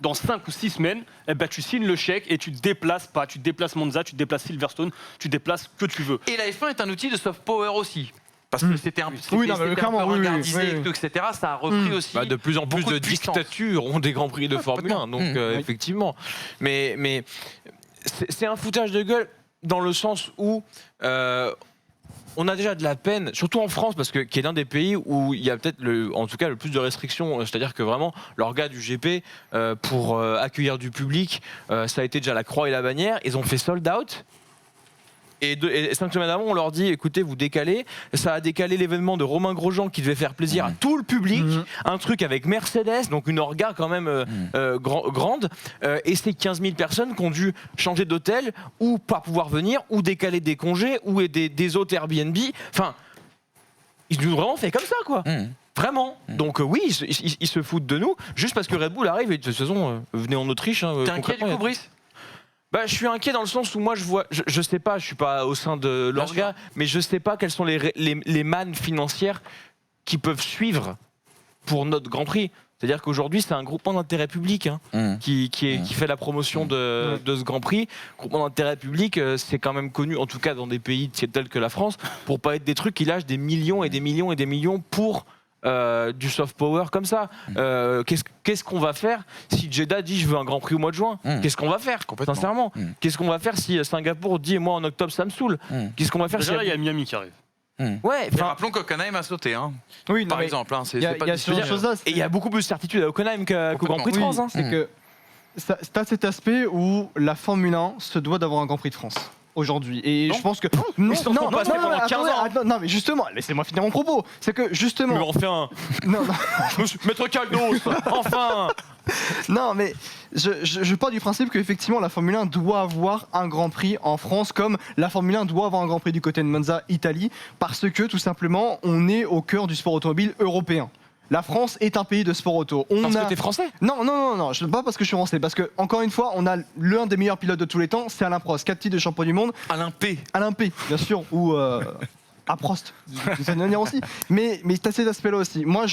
dans 5 ou 6 semaines, eh ben, tu signes le chèque et tu te déplaces pas. Tu te déplaces Monza, tu te déplaces Silverstone, tu te déplaces que tu veux. Et la F1 est un outil de soft power aussi. Parce que c'était un peu clairement, oui, regardisé, oui. etc. Ça a repris aussi. De plus en plus beaucoup de puissance. dictatures ont des grands prix de Formule 1, donc complètement. effectivement. Mais c'est un foutage de gueule dans le sens où on a déjà de la peine, surtout en France, parce que qui est l'un des pays où il y a peut-être en tout cas le plus de restrictions. C'est-à-dire que vraiment, l'orga du GP pour accueillir du public, ça a été déjà la croix et la bannière. Ils ont fait sold out. et 5 semaines avant, on leur dit, écoutez, vous décalez. Ça a décalé l'événement de Romain Grosjean qui devait faire plaisir à tout le public. Un truc avec Mercedes, donc une orga quand même grande. Et c'est 15 000 personnes qui ont dû changer d'hôtel ou pas pouvoir venir, ou décaler des congés, ou des hôtels Airbnb. Enfin, ils nous ont vraiment fait comme ça, quoi. Vraiment. Donc oui, ils se foutent de nous, juste parce que Red Bull arrive et de toute façon, venez en Autriche. T'es inquiet du coup, Brice ? Je suis inquiet dans le sens où moi je vois, je sais pas, je suis pas au sein de l'orga, mais je sais pas quelles sont les mannes financières qui peuvent suivre pour notre Grand Prix. C'est-à-dire qu'aujourd'hui, c'est un groupement d'intérêt public qui fait la promotion de ce Grand Prix. Groupement d'intérêt public, c'est quand même connu, en tout cas dans des pays tels que la France, pour pas être des trucs qui lâchent des millions et des millions et des millions pour du soft power comme ça. Qu'est-ce qu'on va faire si Jeddah dit je veux un Grand Prix au mois de juin? Qu'est-ce qu'on va faire, sincèrement? Qu'est-ce qu'on va faire si Singapour dit moi en octobre ça me saoule? Qu'est-ce qu'on va faire? Déjà, il y a Miami qui arrive. Ouais, rappelons qu'Hockenheim a sauté, Oui, par exemple. Il y a ces choses-là. Et il y a beaucoup plus de certitude à Hockenheim qu'au Grand Prix de France. C'est que t'as cet aspect où la Formule 1 se doit d'avoir un Grand Prix de France aujourd'hui. Et je pense que non, non, mais justement, laissez-moi finir mon propos. C'est que justement. Mais enfin. Non. Maître Caldos. Enfin. Non, mais je pars du principe qu'effectivement la Formule 1 doit avoir un Grand Prix en France, comme la Formule 1 doit avoir un Grand Prix du côté de Monza, Italie, parce que tout simplement on est au cœur du sport automobile européen. La France est un pays de sport auto. Parce que t'es français? Non, je ne pas parce que je suis français, parce que encore une fois, on a l'un des meilleurs pilotes de tous les temps, c'est Alain Prost, 4 titres de champion du monde. Alain P, bien sûr, ou à Prost, d'une certaine manière aussi. Mais t'as cet aspect-là aussi. Moi,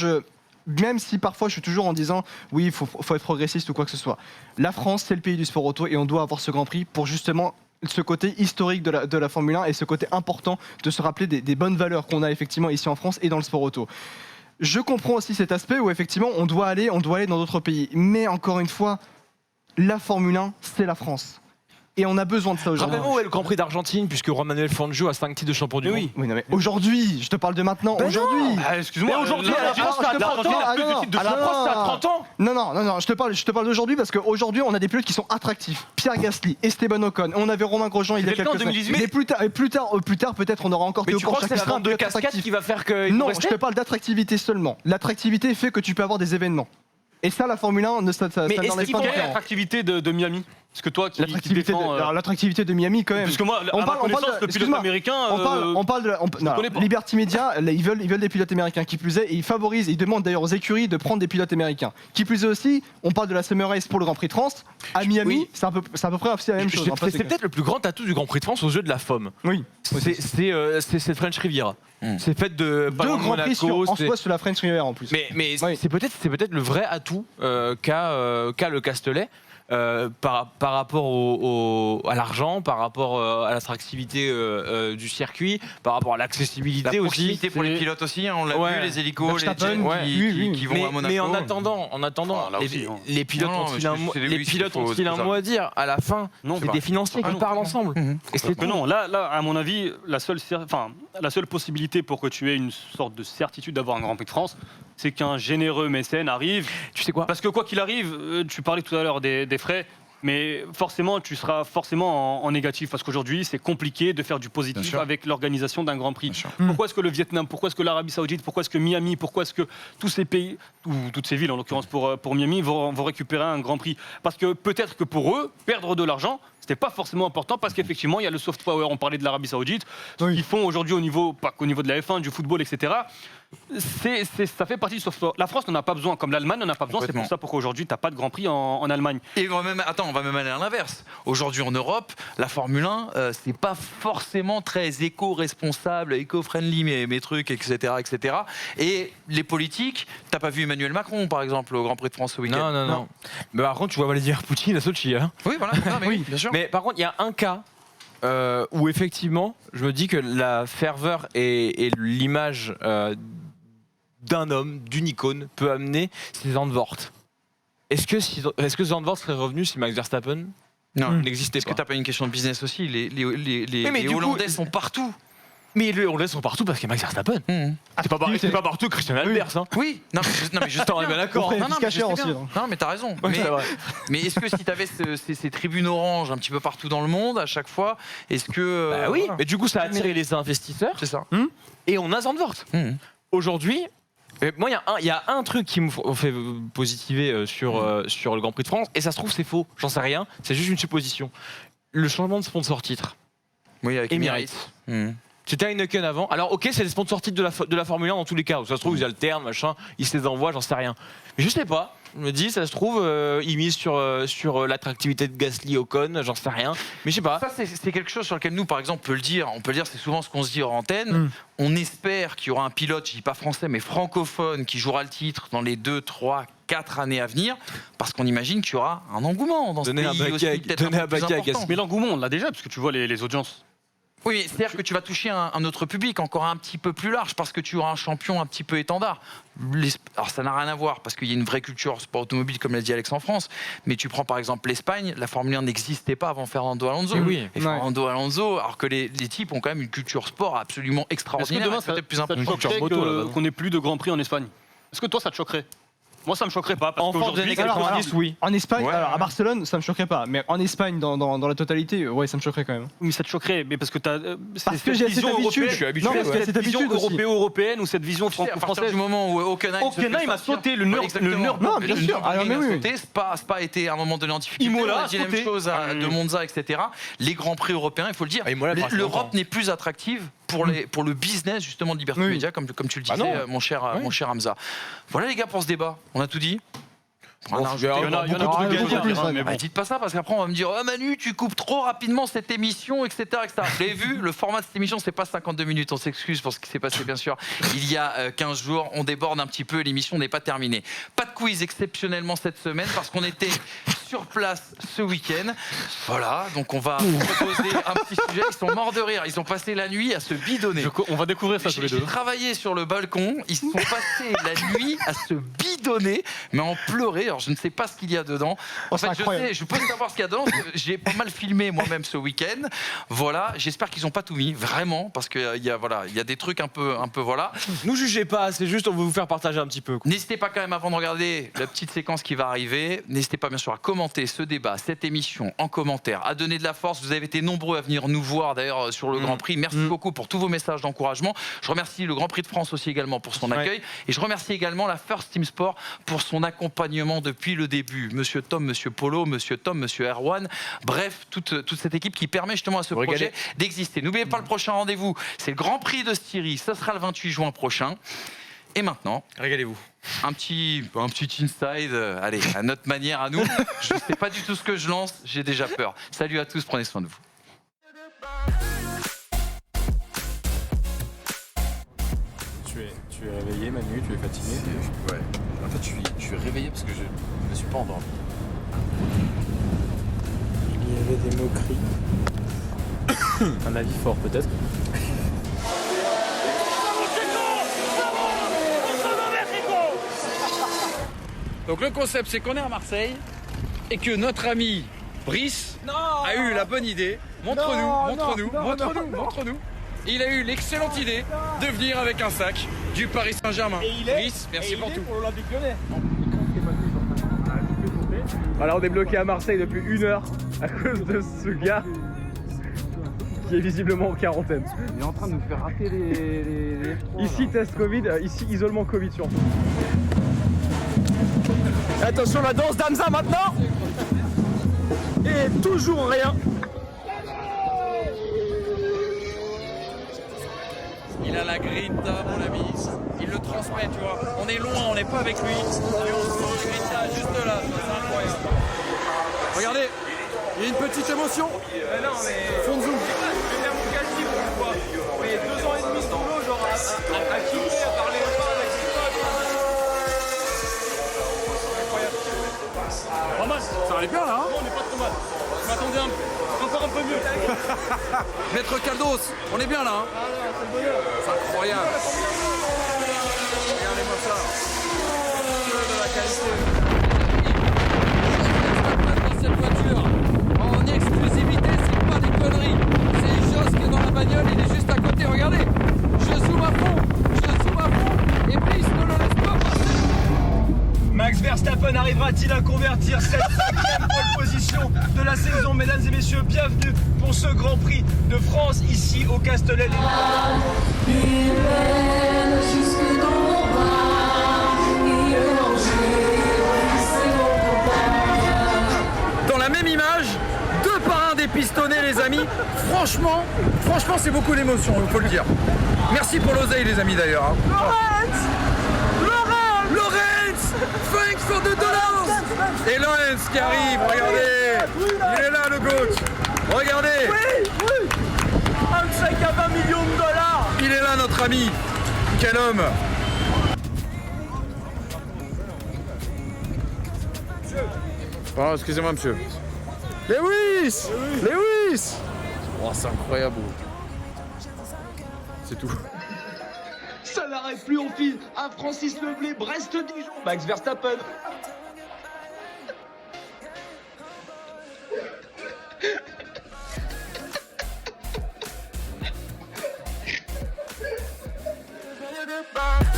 même si parfois je suis toujours en disant oui, il faut être progressiste ou quoi que ce soit. La France, c'est le pays du sport auto et on doit avoir ce Grand Prix pour justement ce côté historique de la Formule 1 et ce côté important de se rappeler des bonnes valeurs qu'on a effectivement ici en France et dans le sport auto. Je comprends aussi cet aspect où effectivement on doit aller dans d'autres pays. Mais encore une fois, la Formule 1, c'est la France. Et on a besoin de ça aujourd'hui. Rappelle-moi où est le Grand Prix d'Argentine, puisque Juan Manuel Fangio a 5 titres de champion du monde. Oui, non, mais aujourd'hui, je te parle de maintenant, aujourd'hui. Excuse-moi, aujourd'hui, l'Argentine a plus de titres de champion. À 30 ans. Non, je te parle d'aujourd'hui parce qu'aujourd'hui, on a des pilotes qui sont attractifs. Pierre Gasly, Esteban Ocon, on avait Romain Grosjean il y a quelques semaines. Mais plus tard, peut-être, on aura encore Mais tu crois que c'est la vente de casquettes qui va faire que. Non, je te parle d'attractivité seulement. L'attractivité fait que tu peux avoir des événements. Et ça, la Formule 1, mais est-ce qu'il y a l'attractivité de Miami? Parce que toi qui défends... L'attractivité de Miami, quand même. Parce que moi, à ma connaissance, le pilote américain... On parle de Liberty Media, ils veulent des pilotes américains. Qui plus est, et ils demandent d'ailleurs aux écuries de prendre des pilotes américains. Qui plus est aussi, on parle de la Summer Race pour le Grand Prix de France. À Miami, c'est à peu près aussi la même chose. C'est peut-être le plus grand atout du Grand Prix de France aux yeux de la FOM. Oui. C'est French Riviera. C'est fait de deux Grands Prix en soi sur la French Riviera en plus. Mais c'est peut-être le vrai atout qu'a le Castellet. Par rapport à l'argent, par rapport à l'attractivité du circuit, par rapport à l'accessibilité la aussi. Pour les pilotes aussi, on l'a vu, les hélicos, les jets qui vont à Monaco. Mais en attendant, les pilotes ont un mot à dire. À la fin, c'est des financiers qui parlent ensemble. Non, là, à mon avis, la seule possibilité pour que tu aies une sorte de certitude d'avoir un Grand Prix de France, c'est qu'un généreux mécène arrive. Tu sais quoi? Parce que quoi qu'il arrive, tu parlais tout à l'heure des frais, mais forcément, tu seras forcément en négatif parce qu'aujourd'hui, c'est compliqué de faire du positif avec l'organisation d'un Grand Prix. Pourquoi est-ce que le Vietnam, pourquoi est-ce que l'Arabie Saoudite, pourquoi est-ce que Miami, pourquoi est-ce que tous ces pays, ou toutes ces villes en l'occurrence pour Miami, vont récupérer un Grand Prix? Parce que peut-être que pour eux, perdre de l'argent, c'était pas forcément important parce qu'effectivement, il y a le soft power. On parlait de l'Arabie Saoudite, ce qu'ils font aujourd'hui au niveau, pas qu'au niveau de la F1, du football, etc. Ça fait partie du soft power. La France n'en a pas besoin, comme l'Allemagne n'en a pas besoin. C'est pour ça pourquoi aujourd'hui, tu n'as pas de Grand Prix en Allemagne. Et on va même aller à l'inverse. Aujourd'hui en Europe, la Formule 1, c'est pas forcément très éco-responsable, éco-friendly, mes trucs, etc., etc. Et les politiques, t'as pas vu Emmanuel Macron, par exemple, au Grand Prix de France ce week-end? Non. Mais par contre, tu vois Vladimir Poutine à Sochi. Hein. Oui, voilà. Oui, bien sûr. Mais par contre, il y a un cas où effectivement, je me dis que la ferveur et l'image d'un homme, d'une icône, peut amener ces Zandvoort. Est-ce que Zandvoort serait revenu si Max Verstappen n'existait pas? Est-ce que t'as pas une question de business aussi? Les Hollandais sont partout. Mais on le laisse partout parce qu'il y a Max Verstappen. C'est pas partout Christian Albers. Hein. Oui, non mais je T'en es bien d'accord. Non, mais je sais aussi. bien. Non, mais t'as raison. Ouais, c'est vrai. Mais est-ce que si t'avais ces tribunes oranges un petit peu partout dans le monde à chaque fois, est-ce que Bah oui, voilà. mais du coup ça a attiré les investisseurs C'est ça. et on a Zandvoort. Aujourd'hui, moi il y a un truc qui me fait positiver sur le Grand Prix de France, et ça se trouve c'est faux, j'en sais rien, c'est juste une supposition. Le changement de sponsor titre. Oui, avec Emirates. Emirates. C'était Heineken avant. Alors ok, c'est des sponsors titres de la Formule 1 dans tous les cas. Ça se trouve ils alternent, machin, ils se les envoient, j'en sais rien. Mais je sais pas. Je me dis, ça se trouve, ils misent sur l'attractivité de Gasly, Ocon, j'en sais rien. Mais je sais pas. Ça, c'est quelque chose sur lequel nous, par exemple, on peut le dire, c'est souvent ce qu'on se dit en antenne. On espère qu'il y aura un pilote, je dis pas français, mais francophone, qui jouera le titre dans les 2, 3, 4 années à venir, parce qu'on imagine qu'il y aura un engouement dans ce pays aussi, peut-être un peu plus important. Mais l'engouement, on l'a déjà, parce que tu vois les audiences. Oui, mais c'est-à-dire que tu vas toucher un autre public encore un petit peu plus large, parce que tu auras un champion un petit peu étendard. Alors ça n'a rien à voir, parce qu'il y a une vraie culture sport automobile, comme l'a dit Alex en France, mais tu prends par exemple l'Espagne, la Formule 1 n'existait pas avant Fernando Alonso. Et Fernando Alonso, alors que les types ont quand même une culture sport absolument extraordinaire. Est-ce que demain, peut-être plus ça te importante. choquerait qu'on n'ait plus de Grand Prix en Espagne? Est-ce que toi, ça te choquerait? Moi, ça me choquerait pas, parce qu'aujourd'hui, des années 90, oui. En Espagne, Ouais. alors à Barcelone, ça me choquerait pas, mais en Espagne, dans la totalité, ouais, ça me choquerait quand même. mais ça te choquerait, mais parce que t'as Parce que j'ai cette habitude. habitué, Non, parce qu'il y a cette cette vision habitude aussi. européenne ou cette vision Tu sais, à partir franco-française. du moment où Hockenheim Hockenheim a sauté le Nürburgring. Non, bien sûr. Alors, mais oui. Spa a été à un moment donné en difficulté. Imola On a dit la a sauté. même chose de Monza, etc. Les grands prix européens, il faut le dire. Imola, par L'Europe longtemps. n'est plus attractive pour le business justement de Liberty Oui. Media, comme tu le disais, non. mon cher Hamza. Voilà les gars pour ce débat. On a tout dit. On a Il y en a beaucoup beaucoup de de trucs à dire, mais bon. dites pas ça parce qu'après on va me dire oh Manu tu coupes trop rapidement cette émission etc. Vous l'avez vu, le format de cette émission c'est pas 52 minutes, on s'excuse pour ce qui s'est passé bien sûr il y a 15 jours, on déborde un petit peu, l'émission n'est pas terminée. Pas de quiz exceptionnellement cette semaine parce qu'on était sur place ce week-end. Voilà, donc on va proposer un petit sujet, ils sont morts de rire, ils ont passé la nuit à se bidonner. On va découvrir ça tous les J'ai deux. travaillé sur le balcon, ils se sont passés la nuit à se bidonner, mais en pleurer. Alors je ne sais pas ce qu'il y a dedans. En c'est fait, incroyable. je peux savoir ce qu'il y a dedans. Parce que j'ai pas mal filmé moi-même ce week-end. Voilà, j'espère qu'ils n'ont pas tout mis, vraiment, parce qu'il y a des trucs un peu voilà. Nous jugez pas, c'est juste on veut vous faire partager un petit peu. N'hésitez pas quand même avant de regarder la petite séquence qui va arriver. N'hésitez pas bien sûr à commenter ce débat, cette émission en commentaire, à donner de la force. Vous avez été nombreux à venir nous voir d'ailleurs sur le Grand Prix. Merci beaucoup pour tous vos messages d'encouragement. Je remercie le Grand Prix de France aussi également pour son accueil. Et je remercie également la First Team Sport pour son accompagnement depuis le début. Monsieur Tom, Monsieur Polo, Monsieur Tom, Monsieur Erwan. Bref, toute cette équipe qui permet justement à ce projet d'exister. N'oubliez pas le prochain rendez-vous, c'est le Grand Prix de Styrie. Ça sera le 28 juin prochain. Et maintenant, Régalez-vous. un petit inside, allez, à notre manière, à nous. Je ne sais pas du tout ce que je lance, j'ai déjà peur. Salut à tous, prenez soin de vous. Tu es réveillé Manu, tu es fatigué? Ouais. En fait, je suis réveillé parce que je ne me suis pas endormi. Il y avait des moqueries. Un avis fort peut-être. Donc le concept c'est qu'on est à Marseille et que notre ami Brice a eu la bonne idée. Montre-nous. Il a eu l'excellente idée de venir avec un sac du Paris Saint-Germain. Brice, merci pour tout. Alors on est bloqué à Marseille depuis 1 heure à cause de ce gars qui est visiblement en quarantaine. Il est en train de nous faire rater les Ici test Covid, ici isolement Covid surtout. Attention la danse d'Hamza maintenant. Et toujours rien. Il a la grinta, mon ami. Il le transmet, tu vois. On est loin, on n'est pas avec lui. Et on sent la grinta juste là. C'est incroyable. Regardez, il y a une petite émotion. Mais non, mais. Fond de zoom. Je vais faire mon calcul, tu vois. Mais 2 ans et demi sous l'eau, genre à kiffer, à parler pas avec ses potes. Incroyable. Pas mal. Ça allait bien là, hein? Non, on n'est pas trop mal. Je m'attendais encore un peu mieux. Maître Caldos, on est bien là, hein? C'est incroyable. Regardez-moi ça. De la qualité. Dans cette voiture, en exclusivité, c'est pas des conneries. C'est Jos qui est dans la bagnole, il est juste à côté, regardez. Verstappen arrivera-t-il à convertir cette 5e pole position de la saison? Mesdames et messieurs, bienvenue pour ce Grand Prix de France ici au Castellet. Dans la même image, 2 parrains des pistonnés, les amis. Franchement, c'est beaucoup d'émotion, il faut le dire. Merci pour l'oseille, les amis, d'ailleurs. Hein. Lawrence, thanks for the dollars. Et Lawrence qui arrive, regardez. Il est là, le GOAT. Regardez. Oui. Un chèque à 20 millions de dollars. Il est là, notre ami. Quel homme. Pardon, excusez-moi, monsieur. Lewis. Oh, c'est incroyable. C'est tout. Ça n'arrête plus, on file à Francis Leblé, Brest-Dijon, Max Verstappen. Bye.